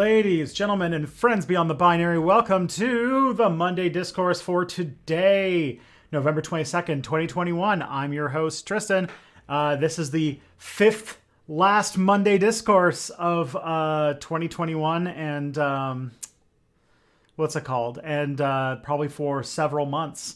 Ladies, gentlemen, and friends beyond the binary, welcome to the Monday Discourse for today, November 22nd, 2021. I'm your host, Tristan. This is the fifth last Monday Discourse of 2021, and what's it called? And probably for several months.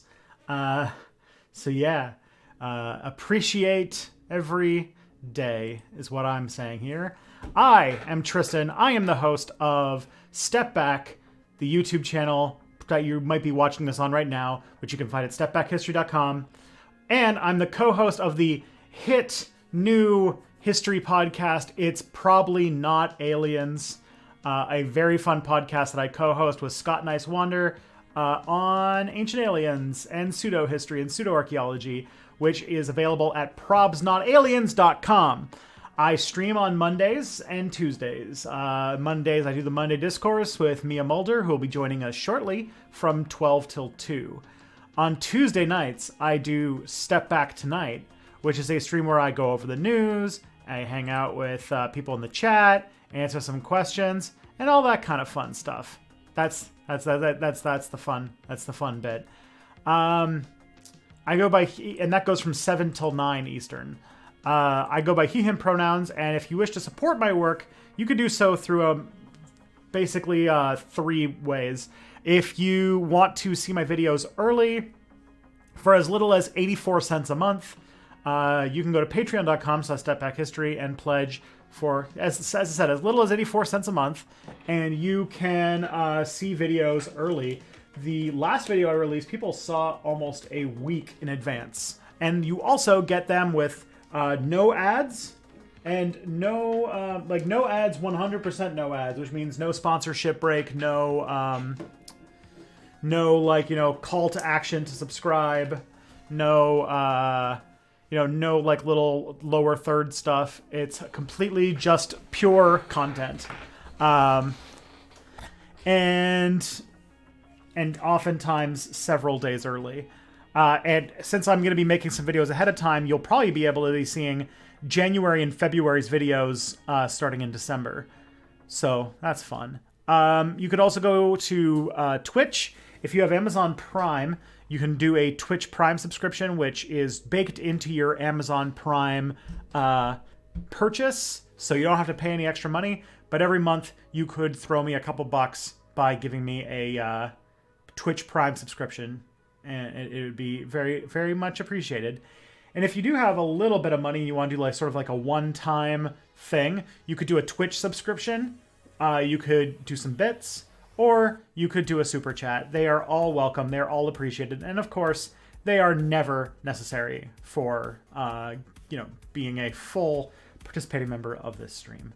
Appreciate every day is what I'm saying here. I am Tristan. I am the host of Step Back, the YouTube channel that you might be watching this on right now, which you can find at stepbackhistory.com. And I'm the co-host of the hit new history podcast, It's Probably Not Aliens, a very fun podcast that I co-host with Scott Nice Wander on ancient aliens and pseudo-history and pseudo-archaeology, which is available at probsnotaliens.com. I stream on Mondays and Tuesdays. Mondays, I do the Monday Discourse with Mia Mulder, who will be joining us shortly from 12 till 2. On Tuesday nights, I do Step Back Tonight, which is a stream where I go over the news, I hang out with people in the chat, answer some questions, and all that kind of fun stuff. That's the fun bit. I go by and that goes from 7 till 9 Eastern. I go by he, him pronouns, and if you wish to support my work, you can do so through basically three ways. If you want to see my videos early, for as little as 84 cents a month, you can go to patreon.com/stepbackhistory and pledge for, as I said, as little as 84 cents a month, and you can see videos early. The last video I released, people saw almost a week in advance, and you also get them with no ads and no ads, 100% no ads, which means no sponsorship break, no call to action to subscribe, no little lower third stuff. It's completely just pure content, and oftentimes several days early. And since I'm going to be making some videos ahead of time, you'll probably be able to be seeing January and February's videos starting in December. So that's fun. You could also go to Twitch. If you have Amazon Prime, you can do a Twitch Prime subscription, which is baked into your Amazon Prime purchase. So you don't have to pay any extra money. But every month, you could throw me a couple bucks by giving me a Twitch Prime subscription. And it would be very, very much appreciated. And if you do have a little bit of money, you want to do sort of like a one-time thing, you could do a Twitch subscription, you could do some bits, or you could do a super chat. They are all welcome, they're all appreciated, and of course, they are never necessary for being a full participating member of this stream.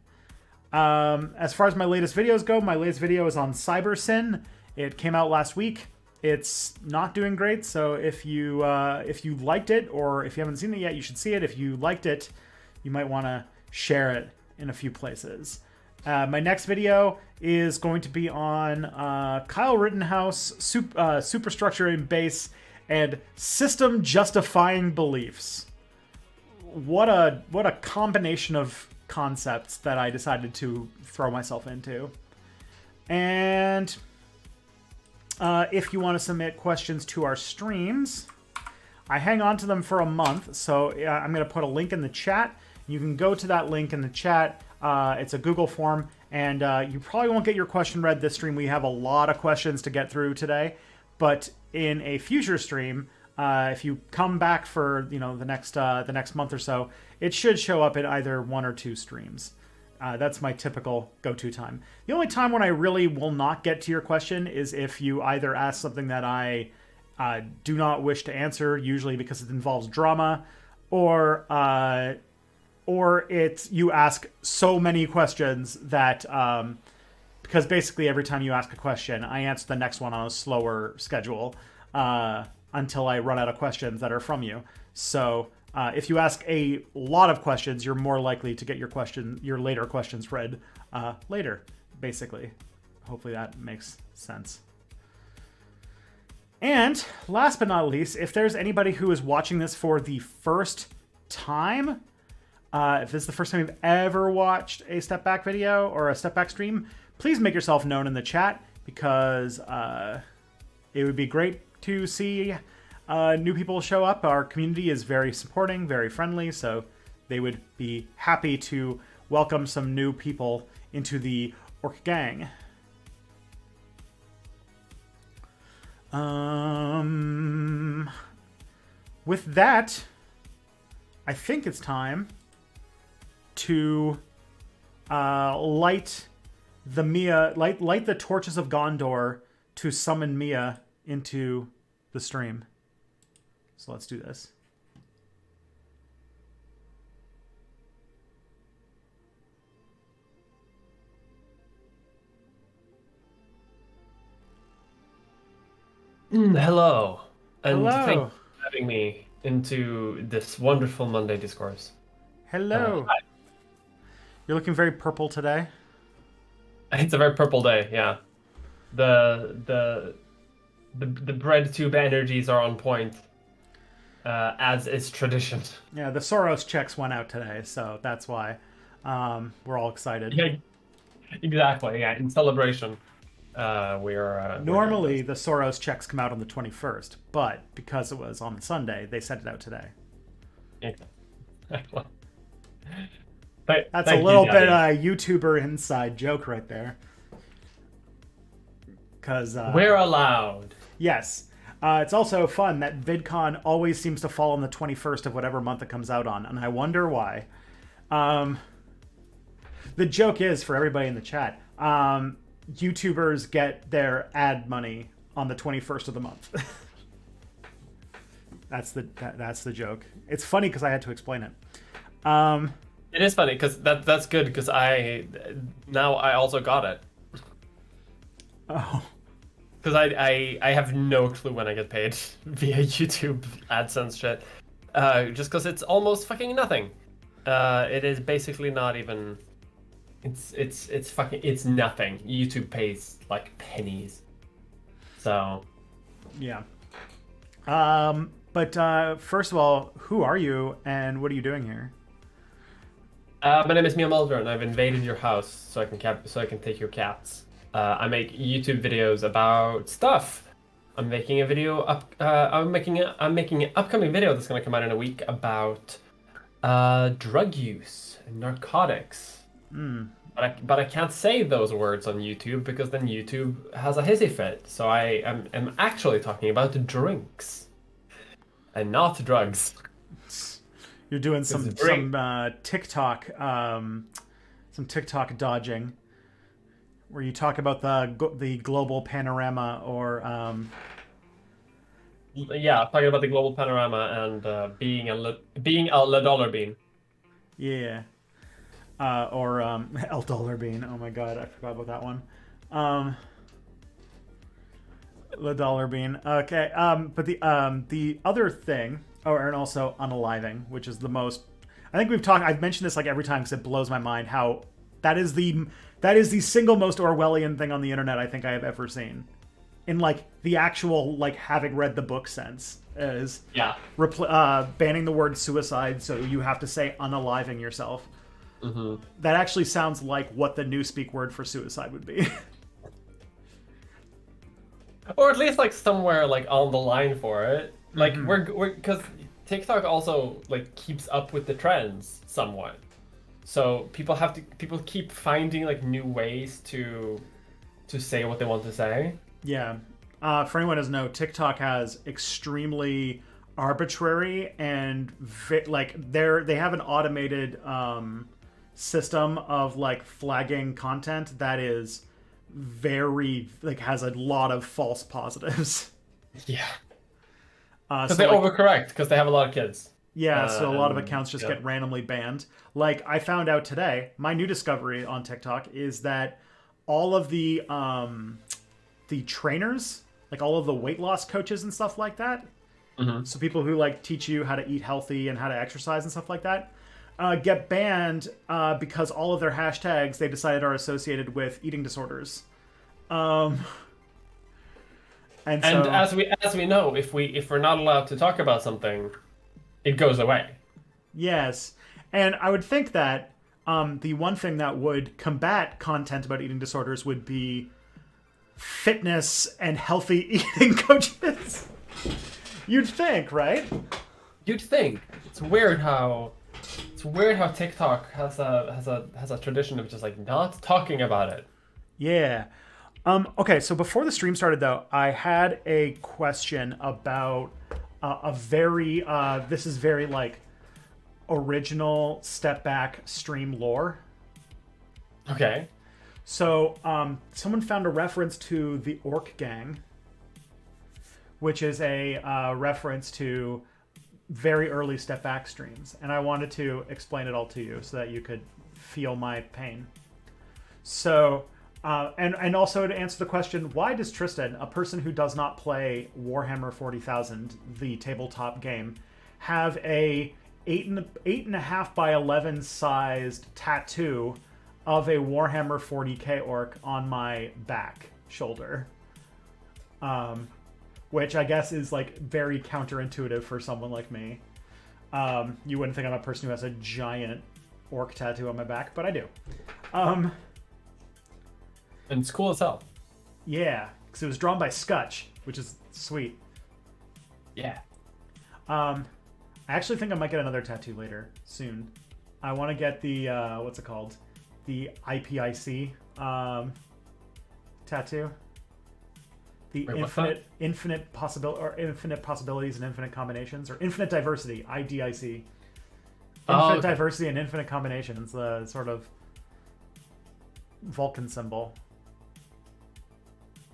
As far as my latest videos go, my latest video is on Cyber Sin. It came out last week. It's not doing great, so if you liked it, or if you haven't seen it yet, you should see it. If you liked it, you might want to share it in a few places. My next video is going to be on Kyle Rittenhouse, superstructure in base, and system justifying beliefs. What a combination of concepts that I decided to throw myself into. And if you want to submit questions to our streams, I hang on to them for a month, so I'm going to put a link in the chat. You can go to that link in the chat. It's a Google form, and you probably won't get your question read this stream. We have a lot of questions to get through today, but in a future stream, if you come back for the next month or so, it should show up in either one or two streams. That's my typical go-to time. The only time when I really will not get to your question is if you either ask something that I do not wish to answer, usually because it involves drama, or you ask so many questions that because basically every time you ask a question, I answer the next one on a slower schedule until I run out of questions that are from you. So if you ask a lot of questions, you're more likely to get your later questions read later, basically. Hopefully that makes sense. And last but not least, if there's anybody who is watching this for the first time, if this is the first time you've ever watched a Step Back video or a Step Back stream, please make yourself known in the chat, because it would be great to see new people show up. Our community is very supporting, very friendly, so they would be happy to welcome some new people into the Orc Gang. With that, I think it's time to light the torches of Gondor to summon Mia into the stream. So let's do this. Hello, and Hello. thank you for having me into this wonderful Monday Discourse. Hello. Hi. You're looking very purple today. It's a very purple day, yeah. The bread tube energies are on point, as is tradition. Yeah, the Soros checks went out today, so that's why we're all excited. Yeah, exactly. Yeah, in celebration, we're normally the Soros checks come out on the 21st, but because it was on Sunday, they sent it out today. Yeah. That's a little bit YouTuber inside joke right there. Because we're allowed. Yes. It's also fun that VidCon always seems to fall on the 21st of whatever month it comes out on, and I wonder why. The joke is, for everybody in the chat, YouTubers get their ad money on the 21st of the month. That's the joke. It's funny because I had to explain it. It is funny because that's good because I also got it. Oh. Because I have no clue when I get paid via YouTube AdSense shit. Just because it's almost fucking nothing. It is basically not even. It's nothing. YouTube pays like pennies. So. Yeah. But first of all, who are you and what are you doing here? My name is Mulder, and I've invaded your house so I can take your cats. I make YouTube videos about stuff. I'm making a video I'm making an upcoming video that's gonna come out in a week about drug use and narcotics. But I can't say those words on YouTube because then YouTube has a hissy fit. So I am actually talking about drinks and not drugs. You're doing some TikTok dodging, where you talk about the global panorama, or yeah, talking about the global panorama and being a dollar bean. Yeah, or El Dollar Bean. Oh my god, I forgot about that one. The Dollar Bean. Okay, but the other thing. Oh, and also unaliving, which is the most. I think I've mentioned this like every time because it blows my mind how that is the single most Orwellian thing on the internet I think I have ever seen. In like the actual like having read the book sense is banning the word suicide, so you have to say unaliving yourself. Mm-hmm. That actually sounds like what the newspeak word for suicide would be. Or at least like somewhere like on the line for it. Like we're because TikTok also like keeps up with the trends somewhat, so people keep finding like new ways to say what they want to say. Yeah, for anyone who doesn't know, TikTok has extremely arbitrary and they have an automated system of like flagging content that is very like has a lot of false positives. Yeah. Because they overcorrect, because they have a lot of kids. Yeah, so a lot of accounts just get randomly banned. Like, I found out today, my new discovery on TikTok is that all of the trainers, like all of the weight loss coaches and stuff like that, so people who like teach you how to eat healthy and how to exercise and stuff like that, get banned because all of their hashtags they decided are associated with eating disorders. And as we know, if we're not allowed to talk about something, it goes away. Yes, and I would think that The one thing that would combat content about eating disorders would be fitness and healthy eating coaches. You'd think, right? You'd think. It's weird how TikTok has a tradition of just like not talking about it. Yeah. Okay, so before the stream started, though, I had a question about this is very like original step back stream lore. Okay. So, someone found a reference to the Orc Gang, which is a reference to very early step back streams, and I wanted to explain it all to you so that you could feel my pain. So, and also to answer the question, why does Tristan, a person who does not play Warhammer 40,000, the tabletop game, have a 8.5 by 11 sized tattoo of a Warhammer 40k orc on my back shoulder? Which I guess is like very counterintuitive for someone like me. You wouldn't think I'm a person who has a giant orc tattoo on my back, but I do. And it's cool as hell. Yeah, because it was drawn by Scutch, which is sweet. Yeah. I actually think I might get another tattoo later, soon. I want to get the, what's it called? The IPIC tattoo. The Wait, infinite possibilities and infinite combinations, or infinite diversity, IDIC. Infinite diversity and infinite combinations, the sort of Vulcan symbol.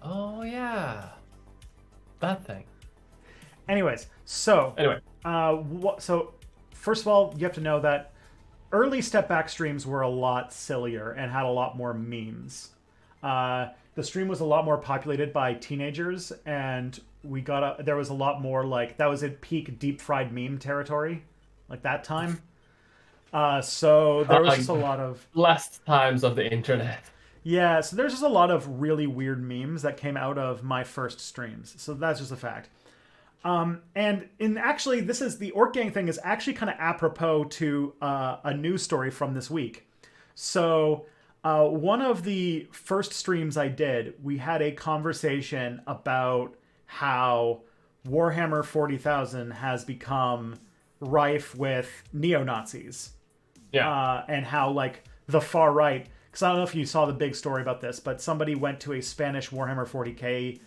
Oh yeah, that thing. Anyways, Anyway, so first of all, you have to know that early step back streams were a lot sillier and had a lot more memes. The stream was a lot more populated by teenagers, and there was a lot more like that was at peak deep fried meme territory, like that time. So there was just a lot of last times of the internet. Yeah, so there's just a lot of really weird memes that came out of my first streams. So that's just a fact. And actually, the Orc Gang thing is actually kind of apropos to a news story from this week. So one of the first streams I did, we had a conversation about how Warhammer 40,000 has become rife with neo-Nazis. Yeah. And how, like, the far right... Because I don't know if you saw the big story about this, but somebody went to a Spanish Warhammer 40k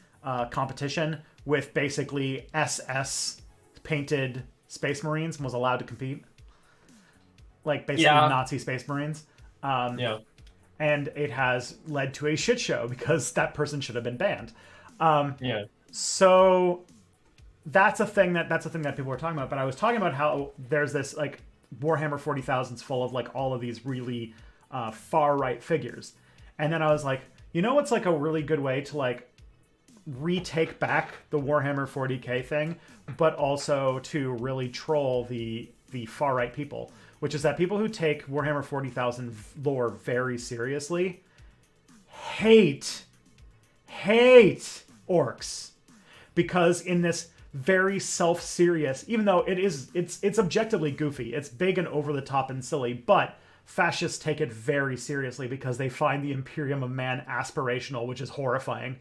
competition with basically SS painted Space Marines and was allowed to compete. Like, basically Nazi Space Marines. Yeah. And it has led to a shit show because that person should have been banned. Yeah. So that's a thing that people were talking about. But I was talking about how there's this, like, Warhammer 40,000's full of, like, all of these really far right figures. And then I was like, you know what's like a really good way to like retake back the Warhammer 40k thing, but also to really troll the far right people, which is that people who take Warhammer 40,000 lore very seriously hate orcs, because in this very self-serious, even though it's objectively goofy, it's big and over the top and silly, but fascists take it very seriously because they find the Imperium of Man aspirational, which is horrifying.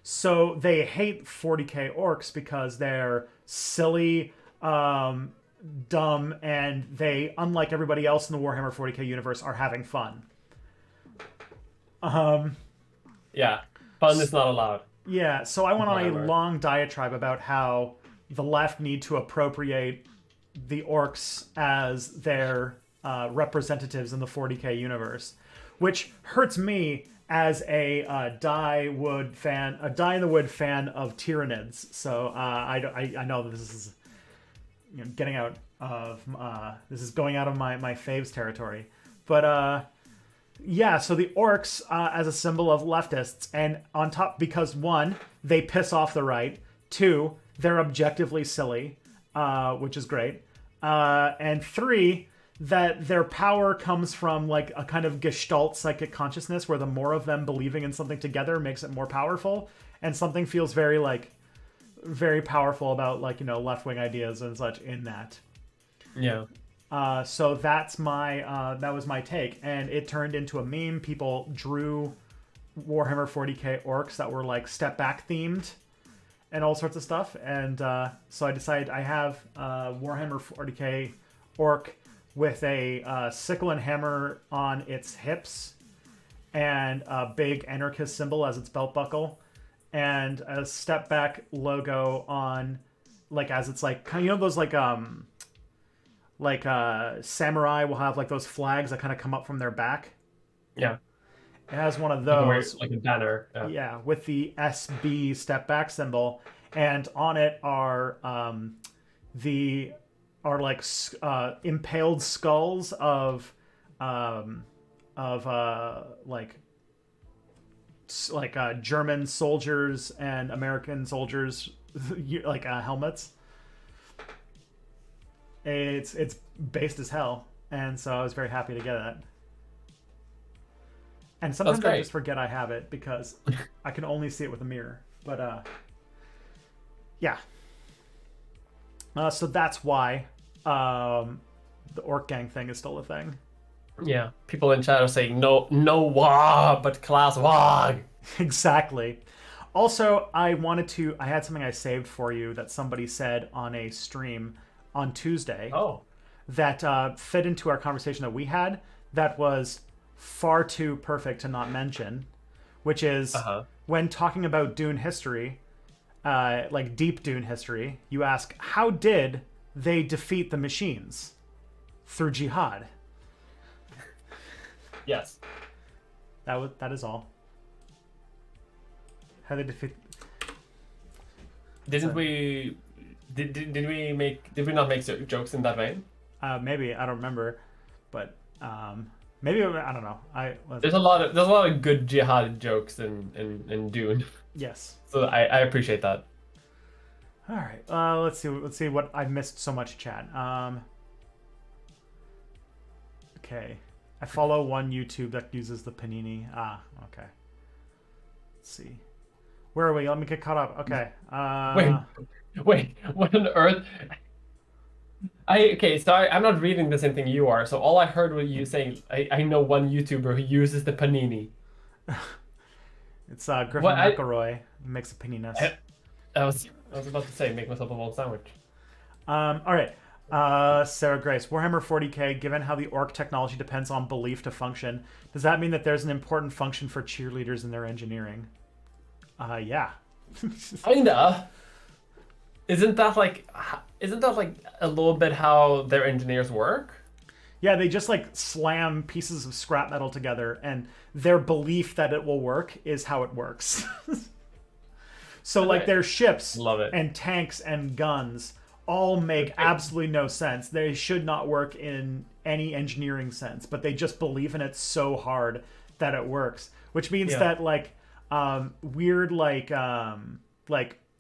So they hate 40k orcs because they're silly, dumb, and they, unlike everybody else in the Warhammer 40k universe, are having fun. Yeah, fun is not allowed. Yeah, so I went on a long diatribe about how the left need to appropriate the orcs as their representatives in the 40k universe, which hurts me as a die-in-the-wood fan of Tyranids. So I know that this is getting out of this is going out of my faves territory, but yeah. So the orcs as a symbol of leftists, and on top, because one, they piss off the right. Two, they're objectively silly, which is great. And three, that their power comes from like a kind of gestalt psychic consciousness where the more of them believing in something together makes it more powerful, and something feels very powerful about, like, left-wing ideas and such in that. Yeah. So that's that was my take, and it turned into a meme. People drew Warhammer 40k orcs that were like step back themed and all sorts of stuff, and so I decided I have Warhammer 40k orc with a sickle and hammer on its hips and a big anarchist symbol as its belt buckle and a step back logo on, like, as it's like, you know, those like samurai will have like those flags that kind of come up from their back. Yeah. It has one of Like those. like a banner. Yeah, with the SB step back symbol, and on it are impaled skulls of German soldiers and American soldiers like helmets. It's based as hell, and so I was very happy to get it. And sometimes I just forget I have it because I can only see it with a mirror. But yeah. So that's why the Orc Gang thing is still a thing. Yeah, people in chat are saying no WOG, but class WOG. Exactly. Also, I had something I saved for you that somebody said on a stream on Tuesday. Oh. That fit into our conversation that we had. That was far too perfect to not mention, which is when talking about Dune history, like deep Dune history, you ask, how did they defeat the machines? Through jihad. Yes. That is all. How they defeat. Did we not make jokes in that vein? Maybe, I don't remember, but maybe, I don't know. There's a lot of good jihad jokes in Dune. Yes. So I appreciate that. All right. Let's see what I missed so much, chat. Okay. I follow one YouTube that uses the Panini. Okay. Let's see. Where are we? Let me get caught up. Okay. Wait. What on earth? So I'm not reading the same thing you are. So all I heard was you saying, I know one YouTuber who uses the Panini. It's Griffin McElroy. He makes a paninis. I was about to say, make myself a little sandwich. All right. Sarah Grace, Warhammer 40k, given how the orc technology depends on belief to function, does that mean that there's an important function for cheerleaders in their engineering? Yeah. Kinda. Isn't that like a little bit how their engineers work? Yeah, they just like slam pieces of scrap metal together, and their belief that it will work is how it works. So like their ships and tanks and guns all make absolutely no sense. They should not work in any engineering sense, but they just believe in it so hard that it works, which means that like weird like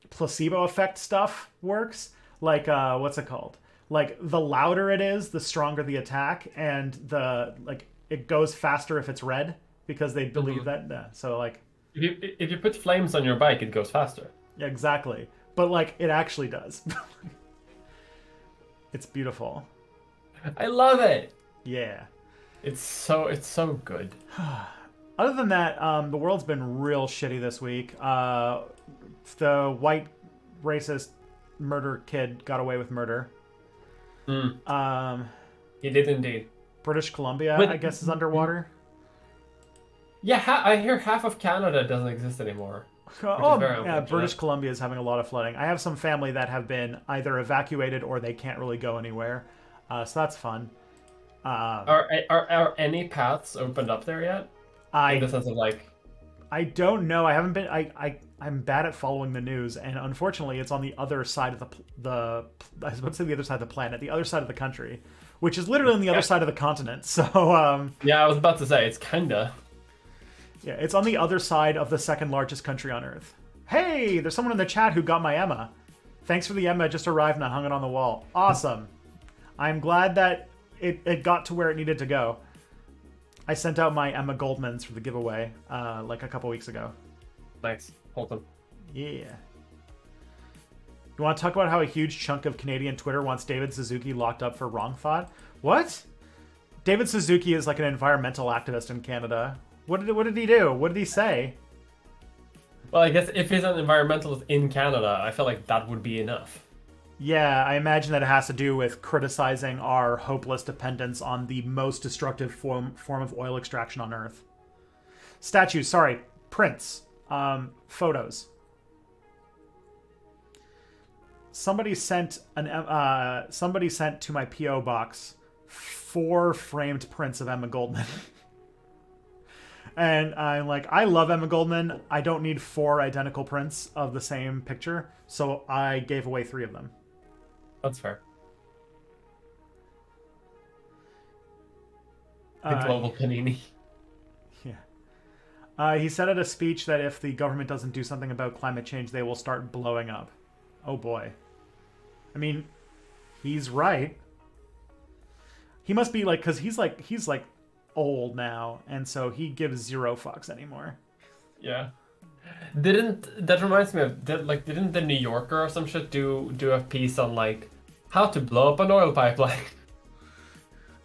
placebo effect stuff works. Like what's it called? Like the louder it is, the stronger the attack, and it goes faster if it's red because they believe that. So like if you put flames on your bike, it goes faster. Yeah, exactly. But like it actually does. It's beautiful. I love it. Yeah. It's so good. Other than that, the world's been real shitty this week. The white racist murder kid got away with murder. He did indeed. British Columbia, I guess, is underwater. Yeah, I hear half of Canada doesn't exist anymore. Yeah, British Columbia is having a lot of flooding. I have some family that have been either evacuated or they can't really go anywhere. So that's fun. Are any paths opened up there yet? In the sense of like, I don't know. I haven't been. I'm bad at following the news, and unfortunately, it's on the other side of the. I was about to say the other side of the planet, the other side of the country, which is literally on the other side of the continent. So. Yeah, I was about to say it's kinda. Yeah, it's on the other side of the second largest country on Earth. Hey, there's someone in the chat who got my Emma. Thanks for the Emma. It just arrived and I hung it on the wall. Awesome. I'm glad that it got to where it needed to go. I sent out my Emma Goldmans for the giveaway like a couple weeks ago. Nice. Hold them. Yeah. You want to talk about how a huge chunk of Canadian Twitter wants David Suzuki locked up for wrong thought? What? David Suzuki is like an environmental activist in Canada. What did he do? What did he say? Well, I guess if he's an environmentalist in Canada, I feel like that would be enough. Yeah, I imagine that it has to do with criticizing our hopeless dependence on the most destructive form of oil extraction on Earth. Statues, sorry, prints, photos. Somebody sent to my PO box 4 framed prints of Emma Goldman. And I'm like, I love Emma Goldman. I don't need 4 identical prints of the same picture, so I gave away 3 of them. That's fair. The global panini. Yeah. He said at a speech that if the government doesn't do something about climate change, they will start blowing up. Oh boy. I mean, he's right. He must be like, because he's like old now, and so he gives 0 fucks anymore. Yeah. That reminds me of didn't the New Yorker or some shit do a piece on like how to blow up an oil pipeline?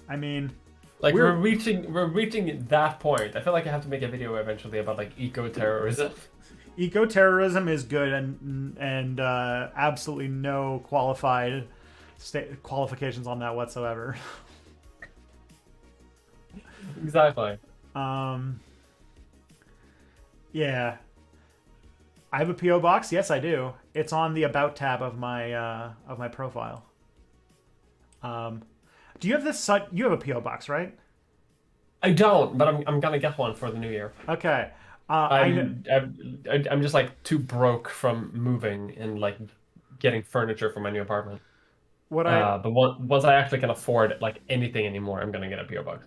I mean, like we're reaching that point. I feel like I have to make a video eventually about like eco-terrorism. Eco-terrorism is good, and absolutely no qualifications on that whatsoever. Exactly. Yeah. I have a PO box. Yes, I do. It's on the About tab of my profile. Do you have this? You have a PO box, right? I don't, but I'm gonna get one for the new year. Okay. I'm just like too broke from moving and like getting furniture for my new apartment. But once I actually can afford like anything anymore, I'm gonna get a PO box.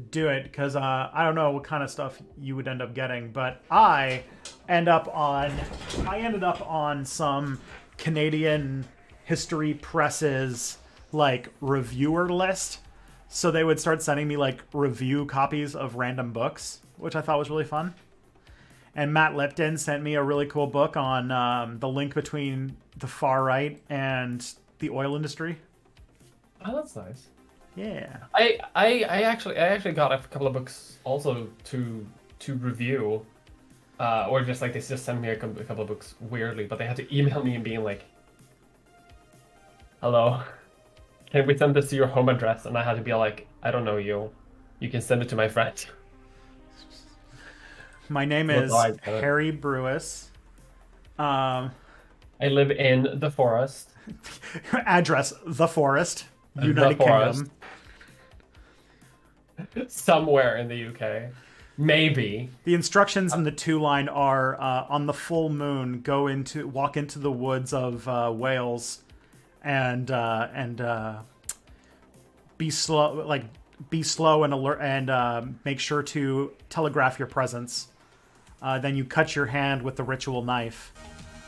Do it, because I don't know what kind of stuff you would end up getting, but I ended up on some Canadian history press's like reviewer list. So they would start sending me like review copies of random books, which I thought was really fun. And Matt Lipton sent me a really cool book on the link between the far right and the oil industry. Oh, that's nice. Yeah. I actually got a couple of books also to review, or just like they just sent me a couple of books weirdly, but they had to email me and being like, "Hello, can we send this to your home address?" And I had to be like, "I don't know you. You can send it to my friend." My name is Harry Brewis. I live in the forest. Address: the Forest, United Kingdom. Somewhere in the UK. Maybe. The instructions in the 2-line are on the full moon, walk into the woods of Wales and be slow and alert, and make sure to telegraph your presence. Then you cut your hand with the ritual knife.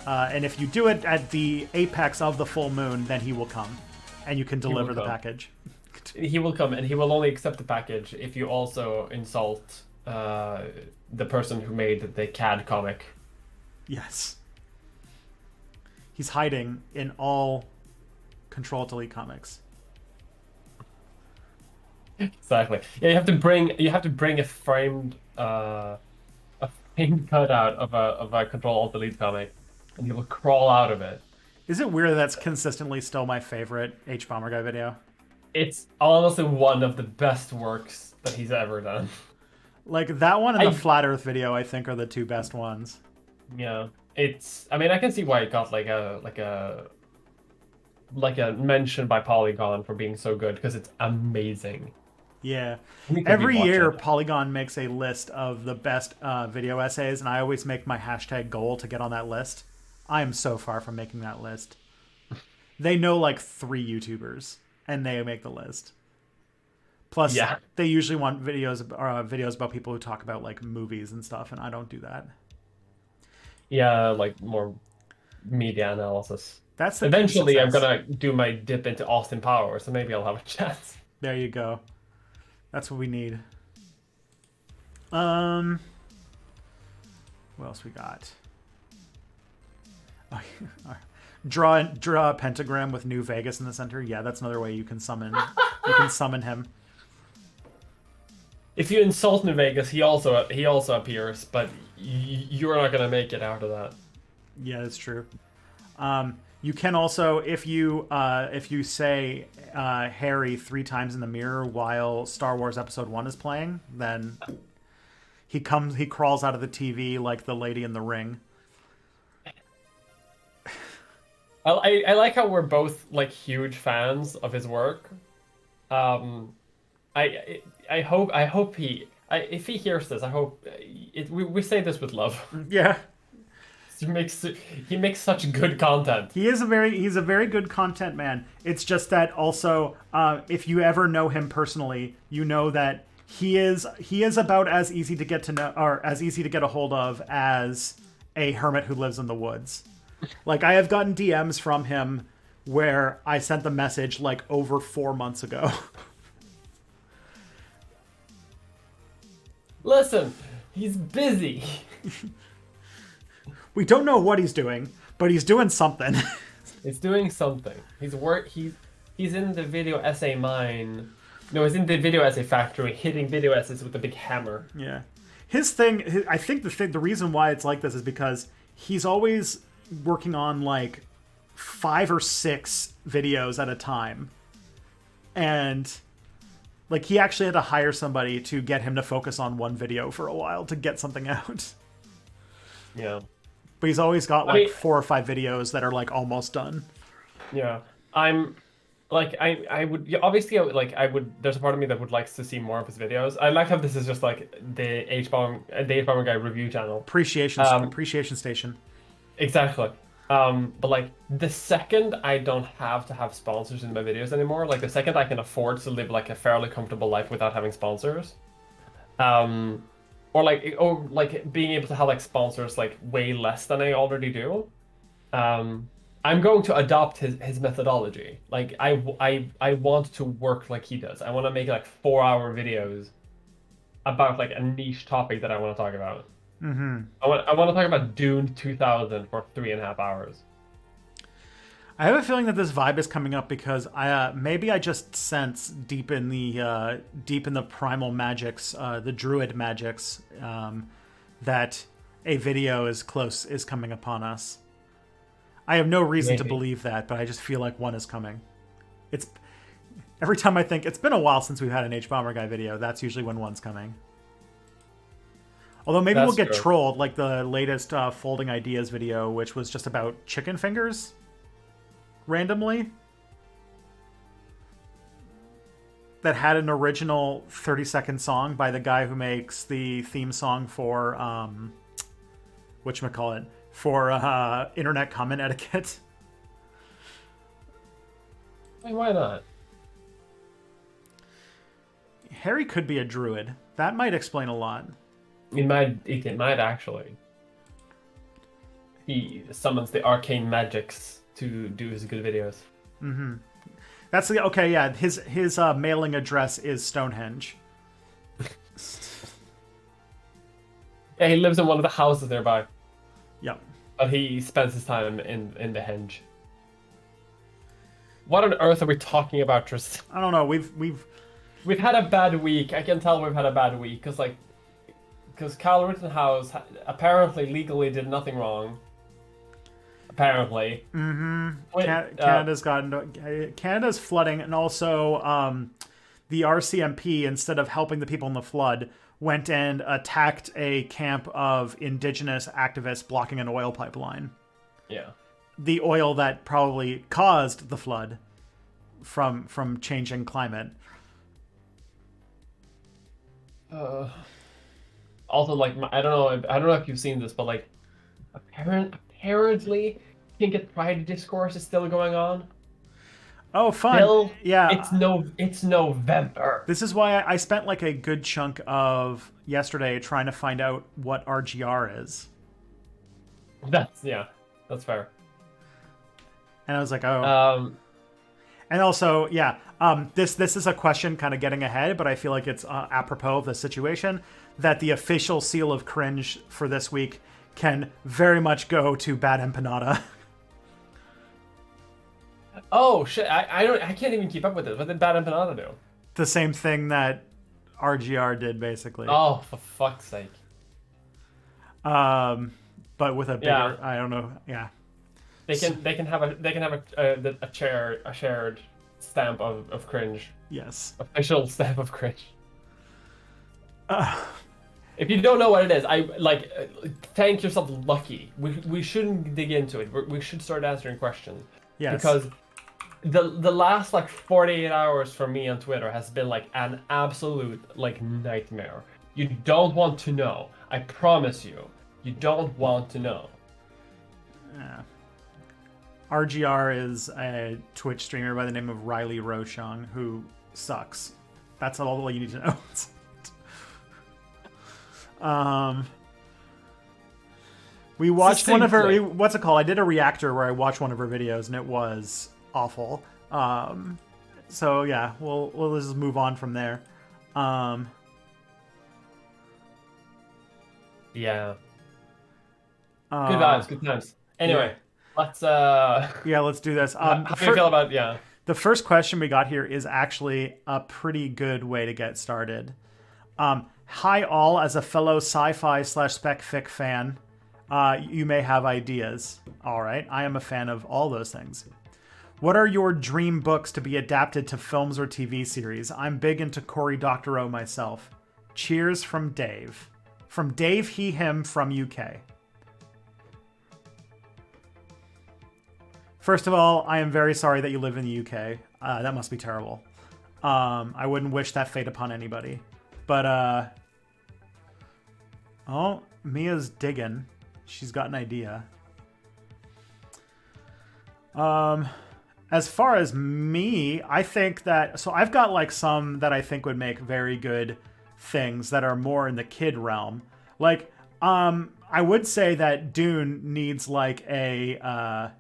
And if you do it at the apex of the full moon, then he will come and you can deliver the package. He will come, and he will only accept the package if you also insult the person who made the CAD comic. Yes. He's hiding in all Control-Delete comics. Exactly. Yeah, you have to bring a framed cutout of a Control-Alt-Delete comic, and he will crawl out of it. Is it weird that that's consistently still my favorite H Bomber Guy video? It's honestly one of the best works that he's ever done. Like that one and the Flat Earth video, I think, are the 2 best ones. Yeah, I mean, I can see why it got like a mention by Polygon for being so good, because it's amazing. Yeah. Every year, Polygon makes a list of the best video essays, and I always make my hashtag goal to get on that list. I am so far from making that list. They know like 3 YouTubers, and they make the list. Plus, they usually want videos about people who talk about like movies and stuff, and I don't do that. Yeah, like more media analysis. That's eventually I'm gonna do my dip into Austin Powers, so maybe I'll have a chance. There you go. That's what we need. What else we got? Draw a pentagram with New Vegas in the center. Yeah, that's another way you can summon. You can summon him. If you insult New Vegas, he also appears, but you're not gonna make it out of that. Yeah, that's true. You can also, if you say Harry 3 times in the mirror while Star Wars Episode 1 is playing, then he crawls out of the TV like the lady in the ring. I like how we're both like huge fans of his work. I hope if he hears this, I hope we say this with love. Yeah. He makes such good content. He's a very good content man. It's just that also, if you ever know him personally, you know that he is about as easy to get to know, or as easy to get a hold of as a hermit who lives in the woods. Like, I have gotten DMs from him where I sent the message like over 4 months ago. Listen, he's busy. We don't know what he's doing, but he's doing something. He's doing something. He's in the video essay mine. No, he's in the video essay factory, hitting video essays with a big hammer. Yeah, I think the reason why it's like this is because he's always working on like 5 or 6 videos at a time, and like he actually had to hire somebody to get him to focus on one video for a while to get something out. Yeah. But he's always got like 4 or 5 videos that are like almost done. Yeah. I'm like I would obviously I would there's a part of me that would like to see more of his videos. I like how this is just like the H-Bomber guy review channel. Appreciation station. Exactly. But like the second I don't have to have sponsors in my videos anymore, like the second I can afford to live like a fairly comfortable life without having sponsors, or like being able to have like sponsors like way less than I already do, I'm going to adopt his methodology. Like I want to work like he does. I want to make like 4-hour videos about like a niche topic that I want to talk about. Mm-hmm. I want to talk about Dune 2000 for 3.5 hours. I have a feeling that this vibe is coming up because maybe I just sense deep in the primal magics, the druid magics, that a video is coming upon us. I have no reason to believe that, but I just feel like one is coming. It's every time I think it's been a while since we've had an H-Bomber guy video. That's usually when one's coming. Although maybe we'll get trolled, like the latest Folding Ideas video, which was just about chicken fingers. Randomly. That had an original 30-second song by the guy who makes the theme song for, whatchamacallit, for internet comment etiquette. I mean, why not? Harry could be a druid. That might explain a lot. It might actually. He summons the arcane magics to do his good videos. Mm-hmm. That's okay. Yeah, his mailing address is Stonehenge. Yeah, he lives in one of the houses nearby. Yep. But he spends his time in the henge. What on earth are we talking about, Tristan? I don't know. We've had a bad week. I can tell we've had a bad week because Kyle Rittenhouse apparently legally did nothing wrong. Apparently. Mm-hmm. Canada's flooding, and also the RCMP, instead of helping the people in the flood, went and attacked a camp of indigenous activists blocking an oil pipeline. Yeah. The oil that probably caused the flood from changing climate. Also, like, I don't know if you've seen this, but like, apparently, Tinket Pride Discourse is still going on. Oh, fun! Yeah, it's November. This is why I spent like a good chunk of yesterday trying to find out what RGR is. That's fair. And I was like, oh. And also, yeah, this is a question kind of getting ahead, but I feel like it's apropos of the situation, that the official seal of cringe for this week can very much go to Bad Empanada. Oh shit! I can't even keep up with this. What did Bad Empanada do? The same thing that RGR did, basically. Oh, for fuck's sake! Um, but with a Yeah, bigger, I don't know. Yeah. they can have a shared stamp of cringe, Yes. official stamp of cringe. Uh, If you don't know what it is, thank yourself lucky. We shouldn't dig into it. We should start answering questions yes. because the last like 48 hours for me on Twitter has been like an absolute like nightmare. You don't want to know. I promise you. You don't want to know. Yeah. RGR is a Twitch streamer by the name of Riley Rochong who sucks. That's all you need to know. We watched one of her. What's it called? I did a reactor where I watched one of her videos, and it was awful. So yeah, we'll just move on from there. Yeah. Good vibes, good times. Anyway, let's yeah, let's do this. how do you feel about the first question we got here is actually a pretty good way to get started. Hi all, as a fellow sci-fi / spec fic fan, you may have ideas. All right, I am a fan of all those things. What are your dream books to be adapted to films or TV series? I'm big into Cory Doctorow myself. Cheers from Dave. From Dave, he, him, from UK. First of all, I am very sorry that you live in the UK. That must be terrible. I wouldn't wish that fate upon anybody. But, oh, Mia's digging. She's got an idea. As far as me, I think that... So I've got, like, some that I think would make very good things that are more in the kid realm. Like, I would say that Dune needs, like, a...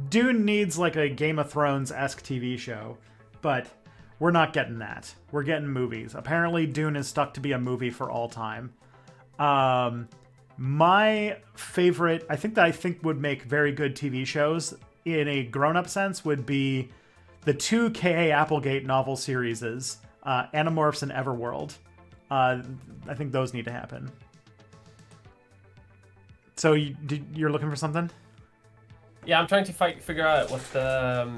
Dune needs like a Game of Thrones-esque TV show, but we're not getting that. We're getting movies. Apparently Dune is stuck to be a movie for all time. My favorite, I think would make very good TV shows in a grown-up sense would be the two K.A. Applegate novel series, Animorphs and Everworld. I think those need to happen. So you're looking for something? Yeah, I'm trying to figure out what the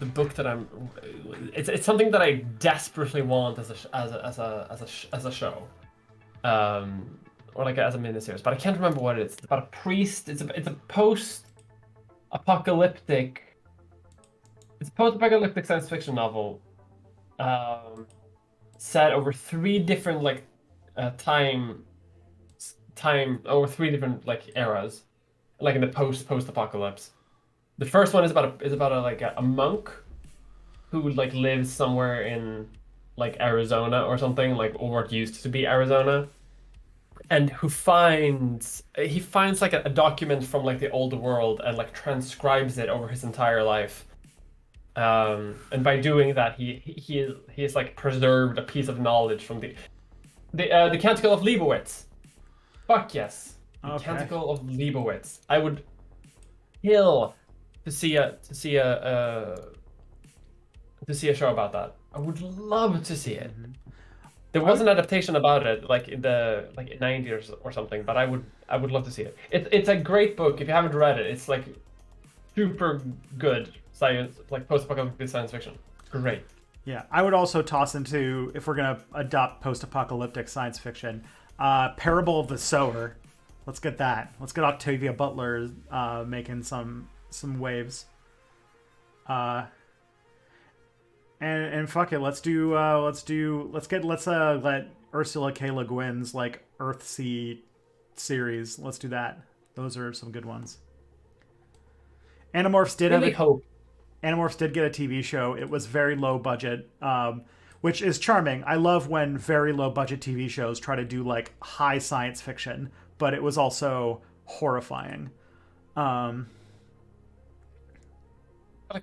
book that I'm. It's something that I desperately want as a show, or like as a miniseries, but I can't remember what it is. It's about a priest. It's a post-apocalyptic. It's a post-apocalyptic science fiction novel, set over three different time over three different like eras. Like in the post-apocalypse. The first one is about a monk who like lives somewhere in like Arizona or something, like or what used to be Arizona, and who finds like a document from like the old world and like transcribes it over his entire life. And by doing that, he has like preserved a piece of knowledge from the Canticle of Leibowitz. Fuck yes. The Canticle of Leibowitz. I would kill to see a show about that. I would love to see it. Mm-hmm. There was an adaptation about it, like in the 90s or something, but I would love to see it. It's a great book. If you haven't read it, it's like super good science, like post-apocalyptic science fiction. Great. Yeah, I would also toss into, if we're gonna adopt post-apocalyptic science fiction, Parable of the Sower. Let's get that. Let's get Octavia Butler making some waves. And fuck it. Let's let Ursula K. Le Guin's like Earthsea series. Let's do that. Those are some good ones. Animorphs did Animorphs did get a TV show. It was very low budget, which is charming. I love when very low budget TV shows try to do like high science fiction, but it was also horrifying. I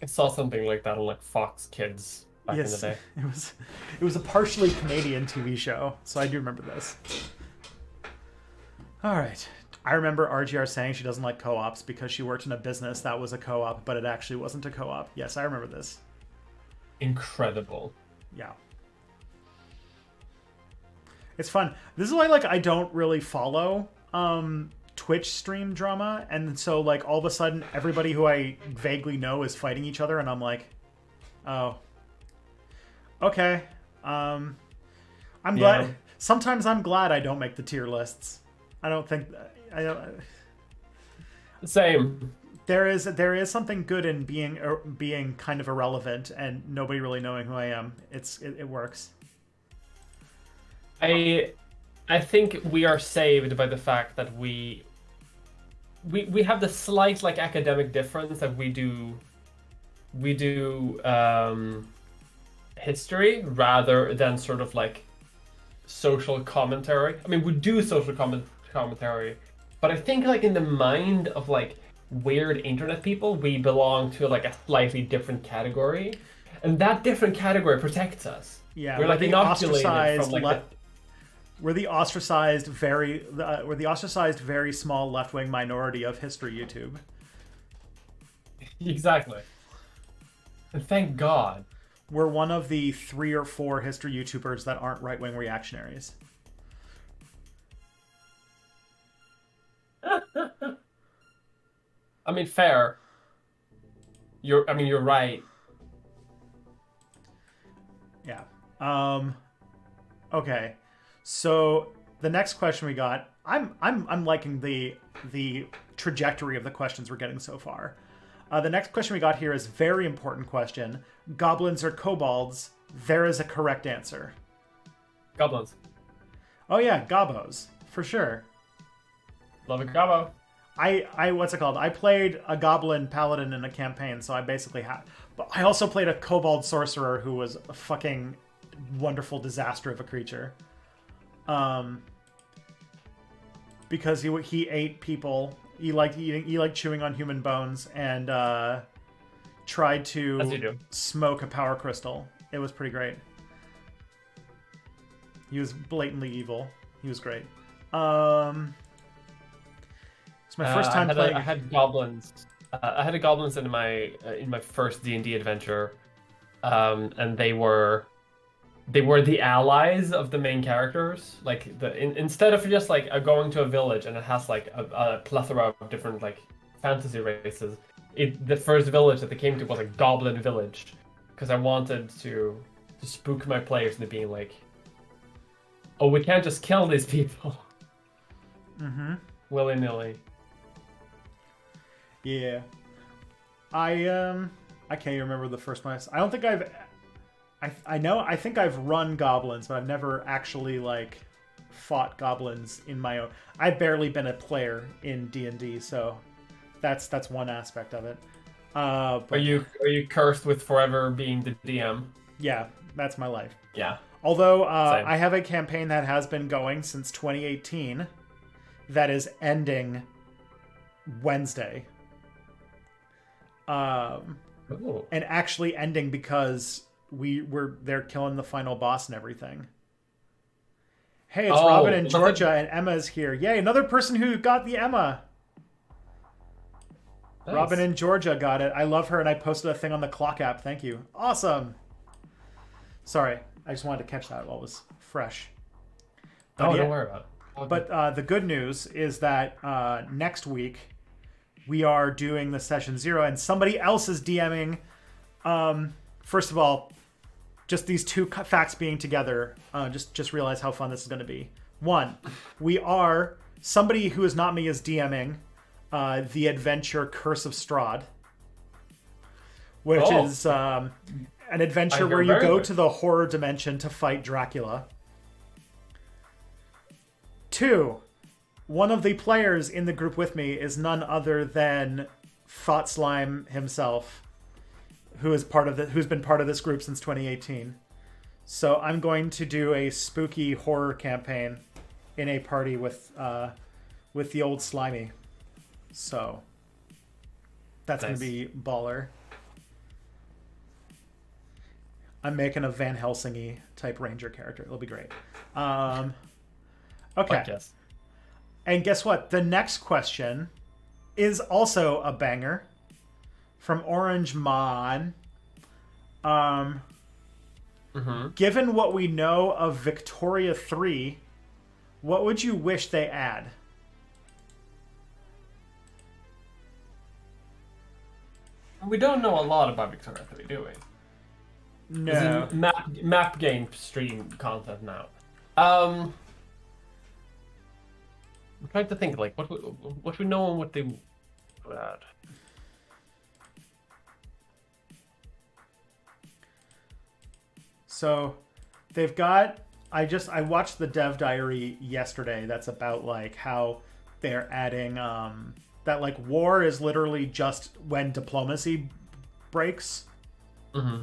saw something like that on like Fox Kids back in the day. It was a partially Canadian TV show, so I do remember this. All right. I remember RGR saying she doesn't like co-ops because she worked in a business that was a co-op, but it actually wasn't a co-op. Yes, I remember this. Incredible. Yeah. It's fun. This is why, like, I don't really follow Twitch stream drama, and so, like, all of a sudden, everybody who I vaguely know is fighting each other, and I'm like, oh, okay. I'm glad. Yeah. Sometimes I'm glad I don't make the tier lists. I don't think I don't. Same. There is something good in being kind of irrelevant and nobody really knowing who I am. It works. I think we are saved by the fact that we have the slight like academic difference that we do history rather than sort of like social commentary. I mean, we do social commentary, but I think like in the mind of like weird internet people, we belong to like a slightly different category, and that different category protects us. Yeah, we're like inoculated from like we're the ostracized very small left-wing minority of history YouTube. Exactly. And thank God. We're one of the 3 or 4 history YouTubers that aren't right-wing reactionaries. I mean, fair. You're right. Yeah. Okay. So the next question we got, I'm liking the trajectory of the questions we're getting so far. The next question we got here is very important question. Goblins or kobolds? There is a correct answer. Goblins. Oh yeah, gobos. For sure. Love a gobbo. I what's it called? I played a goblin paladin in a campaign, so I basically had... But I also played a kobold sorcerer who was a fucking wonderful disaster of a creature. Because he ate people... He liked chewing on human bones and tried to smoke a power crystal. It was pretty great. He was blatantly evil. He was great. It's my first time playing. I had goblins. I had goblins in my first D&D adventure, and they were the allies of the main characters. Like instead of just like going to a village and it has like a plethora of different like fantasy races, the first village that they came to was a goblin village, because I wanted to spook my players into being like, oh, we can't just kill these people. Mm-hmm. Willy-nilly. Yeah. I can't even remember the first one. I don't think I think I've run goblins, but I've never actually like fought goblins in my own. I've barely been a player in D&D, so that's one aspect of it. But, are you cursed with forever being the DM? Yeah, that's my life. Yeah. Although I have a campaign that has been going since 2018 that is ending Wednesday. And actually ending because they're killing the final boss and everything. Hey, it's Robin in Georgia and Emma's here. Yay, another person who got the Emma. Nice. Robin in Georgia got it. I love her, and I posted a thing on the Clock app. Thank you. Awesome. Sorry, I just wanted to catch that while it was fresh. But don't worry about it. But the good news is that next week we are doing the session 0, and somebody else is DMing. First of all, just these two facts being together, just realize how fun this is going to be. 1, somebody who is not me is DMing the adventure Curse of Strahd, which is an adventure where you go to the horror dimension to fight Dracula. 2, one of the players in the group with me is none other than Thought Slime himself, who's been part of this group since 2018. So I'm going to do a spooky horror campaign in a party with the old Slimy. So that's nice. Gonna be baller. I'm making a Van Helsing-y type ranger character. It'll be great. Okay. Yes. And guess what? The next question is also a banger from Orange Mon. Given what we know of Victoria 3, what would you wish they add? We don't know a lot about Victoria 3, do we? No. Map game stream content now. I'm trying to think, like, what we know and what they would add. So they've got I watched the dev diary yesterday that's about like how they're adding that like war is literally just when diplomacy breaks. Mm-hmm.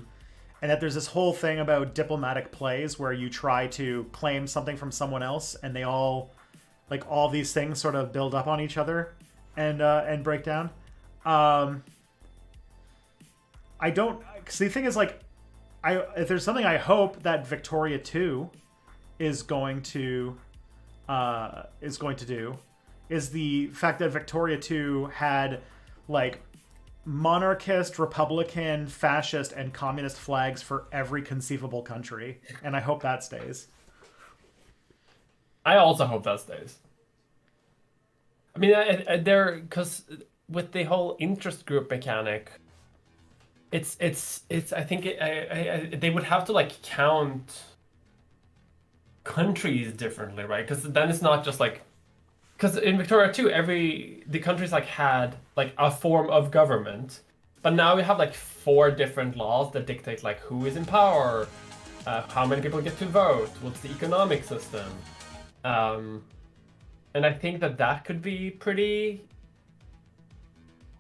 And that there's this whole thing about diplomatic plays where you try to claim something from someone else and they all like all these things sort of build up on each other and break down. I don't, cause the thing is like if there's something I hope that Victoria 2 is going to do is the fact that Victoria 2 had like monarchist, republican, fascist, and communist flags for every conceivable country, and I hope that stays. I also hope that stays. I mean, they're because with the whole interest group mechanic, it's I think they would have to like count countries differently, right? Because then it's not just like, because in Victoria 2, the countries like had like a form of government, but now we have like 4 different laws that dictate like who is in power, how many people get to vote, what's the economic system, and I think that could be pretty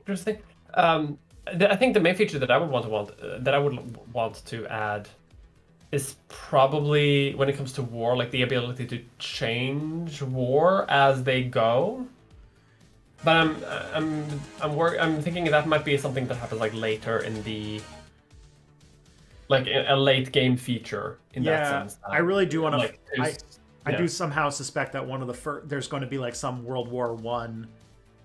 interesting. I think the main feature that I would want to add is probably when it comes to war, like the ability to change war as they go. But I'm thinking that might be something that happens like later in the like a late game feature in that sense. I really do want to. Like, I do somehow suspect that one of the there's going to be like some World War I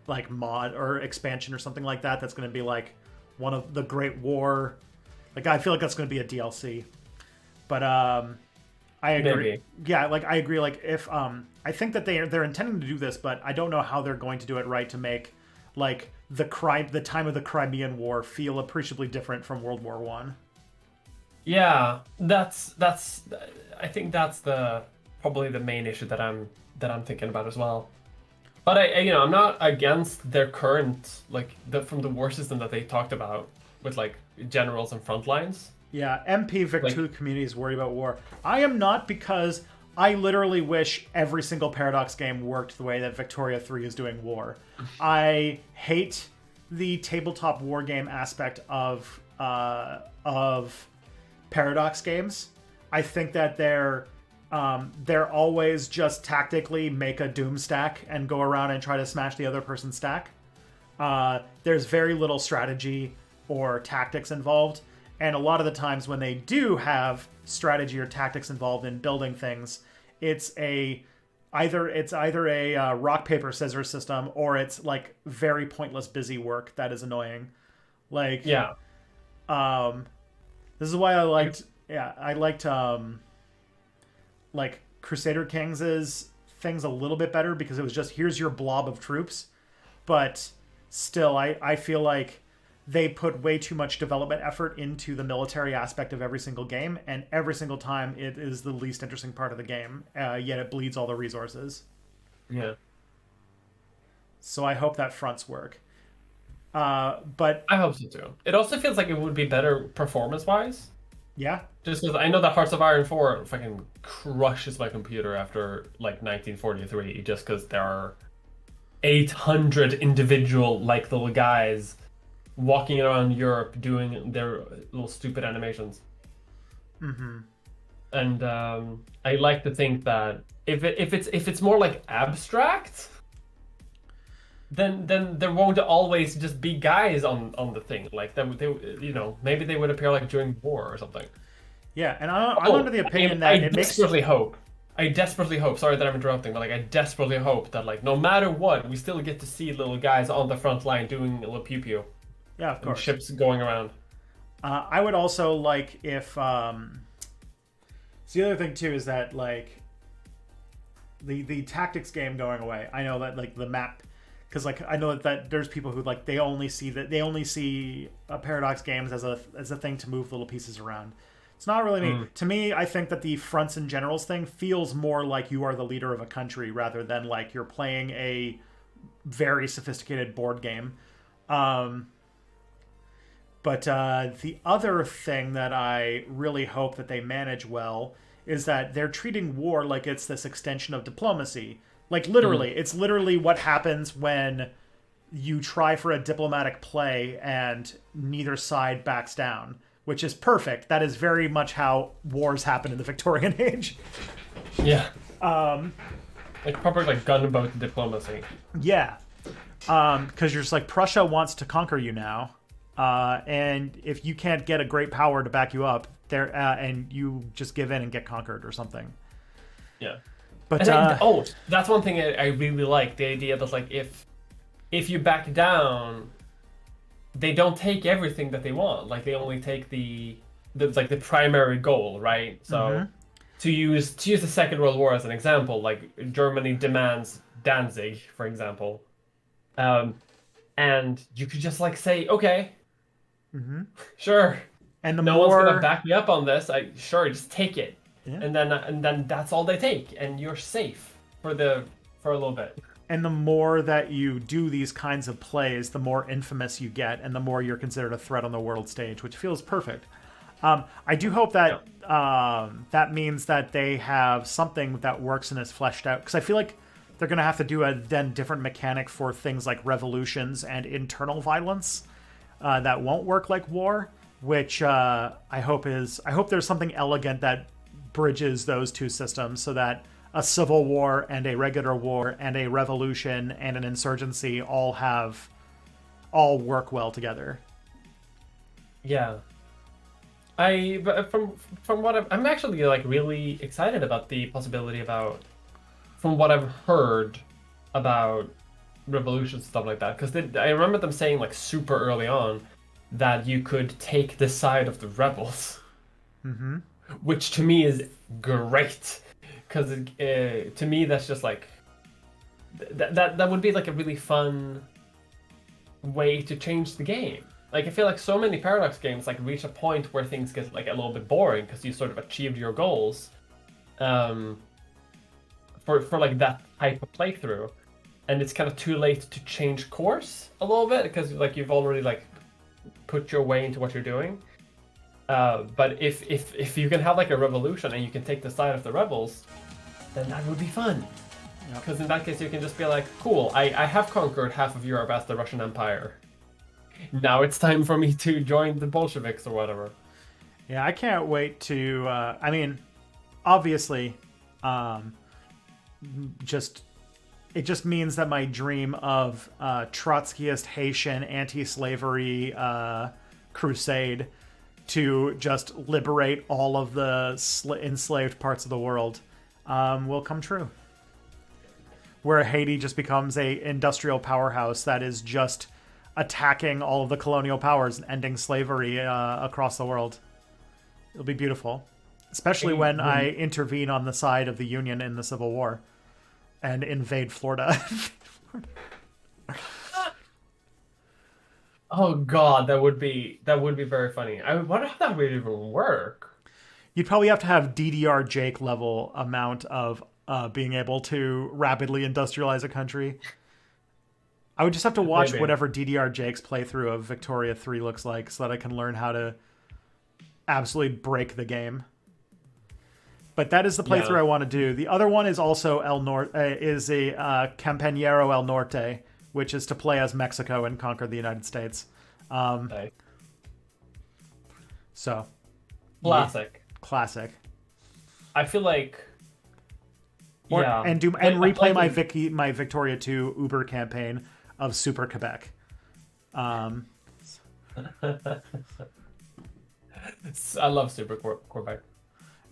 like mod or expansion or something like that. That's going to be like one of the Great War. Like I feel like that's going to be a DLC. But I agree. Maybe. Yeah, like I agree. Like if I think that they're intending to do this, but I don't know how they're going to do it right to make like the time of the Crimean War feel appreciably different from World War One. Yeah, that's I think that's probably the main issue that I'm thinking about as well. But I'm not against their current from the war system that they talked about with like generals and front lines. Yeah, MP Vic 2 community is worried about war. I am not, because I literally wish every single Paradox game worked the way that Victoria 3 is doing war. I hate the tabletop war game aspect of Paradox games. I think that they're always just tactically make a doom stack and go around and try to smash the other person's stack. There's very little strategy or tactics involved. And a lot of the times when they do have strategy or tactics involved in building things, it's either a rock, paper, scissors system, or it's like very pointless busy work that is annoying. Like, yeah. This is why I liked like Crusader Kings' things a little bit better, because it was just, here's your blob of troops. But still, I feel like they put way too much development effort into the military aspect of every single game, and every single time it is the least interesting part of the game, yet it bleeds all the resources. Yeah. So I hope that fronts work. But I hope so too. It also feels like it would be better performance-wise. Yeah. Just because I know that Hearts of Iron 4 fucking crushes my computer after like 1943, just because there are 800 individual like little guys walking around Europe doing their little stupid animations. Mm-hmm. And I like to think that if it's more like abstract, then there won't always just be guys on the thing. Like they maybe they would appear like during war or something. Yeah, and I'm under the opinion that I it makes desperately hope I desperately hope. Sorry that I'm interrupting, but like I desperately hope that like no matter what, we still get to see little guys on the front line doing a little pew pew Yeah, of and course. ships going around. I would also like if. So the other thing too is that like the tactics game going away. I know that like the map, because like I know that there's people who like they only see Paradox games as a thing to move little pieces around. It's not really me. To me, I think that the fronts and generals thing feels more like you are the leader of a country rather than like you're playing a very sophisticated board game. But the other thing that I really hope that they manage well is that they're treating war like it's this extension of diplomacy. Like literally, it's literally what happens when you try for a diplomatic play and neither side backs down, which is perfect. That is very much how wars happen in the Victorian age. Yeah. Like proper like gunboat diplomacy. Yeah. Because you're just like, Prussia wants to conquer you now. And if you can't get a great power to back you up, there, and you just give in and get conquered or something. Yeah. But that's one thing I really like, the idea that like if you back down, they don't take everything that they want. Like they only take the like the primary goal, right? So to use the Second World War as an example, like Germany demands Danzig, for example, and you could just like say, okay, sure, and no one's gonna back me up on this. Sure, just take it, and then that's all they take, and you're safe for a little bit. And the more that you do these kinds of plays, the more infamous you get, and the more you're considered a threat on the world stage, which feels perfect. I do hope that that means that they have something that works and is fleshed out, because I feel like they're going to have to do a then different mechanic for things like revolutions and internal violence that won't work like war, which I hope there's something elegant that bridges those two systems so that a civil war and a regular war and a revolution and an insurgency all work well together. Yeah. But from what I'm actually like really excited about the possibility about, from what I've heard about revolutions and stuff like that, because I remember them saying like super early on that you could take the side of the rebels, which to me is great, because to me that's just like that would be like a really fun way to change the game. Like I feel like so many Paradox games like reach a point where things get like a little bit boring because you sort of achieved your goals, for like that type of playthrough, and it's kind of too late to change course a little bit because like you've already like put your way into what you're doing. But if you can have like a revolution and you can take the side of the rebels, then that would be fun. Because in that case you can just be like, cool, I have conquered half of Europe as the Russian Empire. Now it's time for me to join the Bolsheviks or whatever. Yeah, I can't wait to. I mean, obviously, it just means that my dream of Trotskyist Haitian anti-slavery crusade to just liberate all of the enslaved parts of the world will come true. Where Haiti just becomes a industrial powerhouse that is just attacking all of the colonial powers and ending slavery across the world. It'll be beautiful. Especially when I intervene on the side of the Union in the Civil War and invade Florida. Oh god, that would be very funny. I wonder how that would even work. You'd probably have to have DDR Jake level amount of being able to rapidly industrialize a country. I would just have to watch whatever DDR Jake's playthrough of Victoria 3 looks like so that I can learn how to absolutely break the game. But that is the playthrough I want to do. The other one is also a Campañero El Norte, which is to play as Mexico and conquer the United States. So, classic. I feel like, and replay my Victoria 2 Uber campaign of Super Quebec. I love Super Quebec.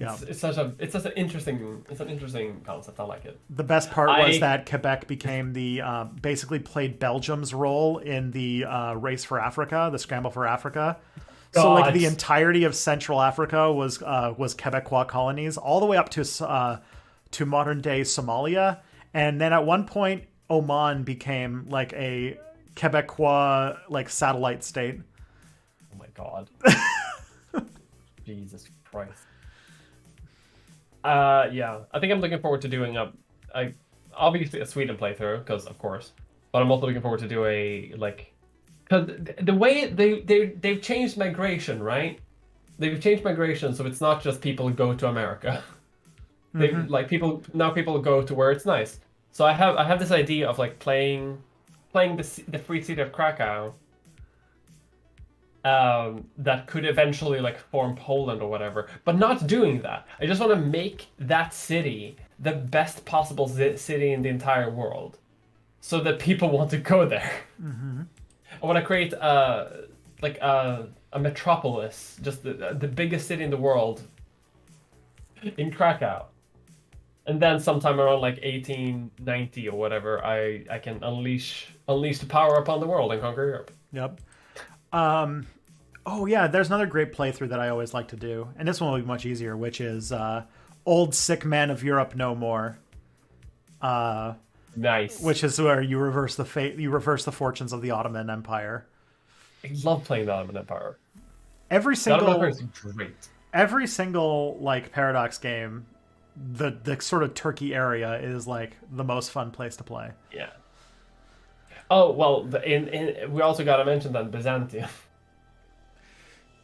Yeah. It's such an interesting concept. I like it. The best part was that Quebec became the basically played Belgium's role in the race for Africa, the scramble for Africa. So like the entirety of Central Africa was Quebecois colonies, all the way up to modern day Somalia, and then at one point Oman became like a Quebecois like satellite state. Oh my god. Jesus Christ. Yeah, I think I'm looking forward to doing obviously a Sweden playthrough, because of course, but I'm also looking forward to do because the way they've changed migration, right? They've changed migration, so it's not just people go to America. They like people go to where it's nice. So I have this idea of like playing the free city of Krakow. That could eventually like form Poland or whatever, but not doing that. I just want to make that city the best possible city in the entire world, so that people want to go there. I want to create a metropolis, just the biggest city in the world, in Krakow, and then sometime around like 1890 or whatever, I can unleash the power upon the world and conquer Europe. Yep. Oh yeah, there's another great playthrough that I always like to do, and this one will be much easier, which is Old Sick Man of Europe No More. Nice. Which is where you reverse the fortunes of the Ottoman Empire. I love playing the Ottoman Empire. Every single is great. Every single like Paradox game, the sort of Turkey area is like the most fun place to play. Yeah. Oh well, we also got to mention that Byzantium.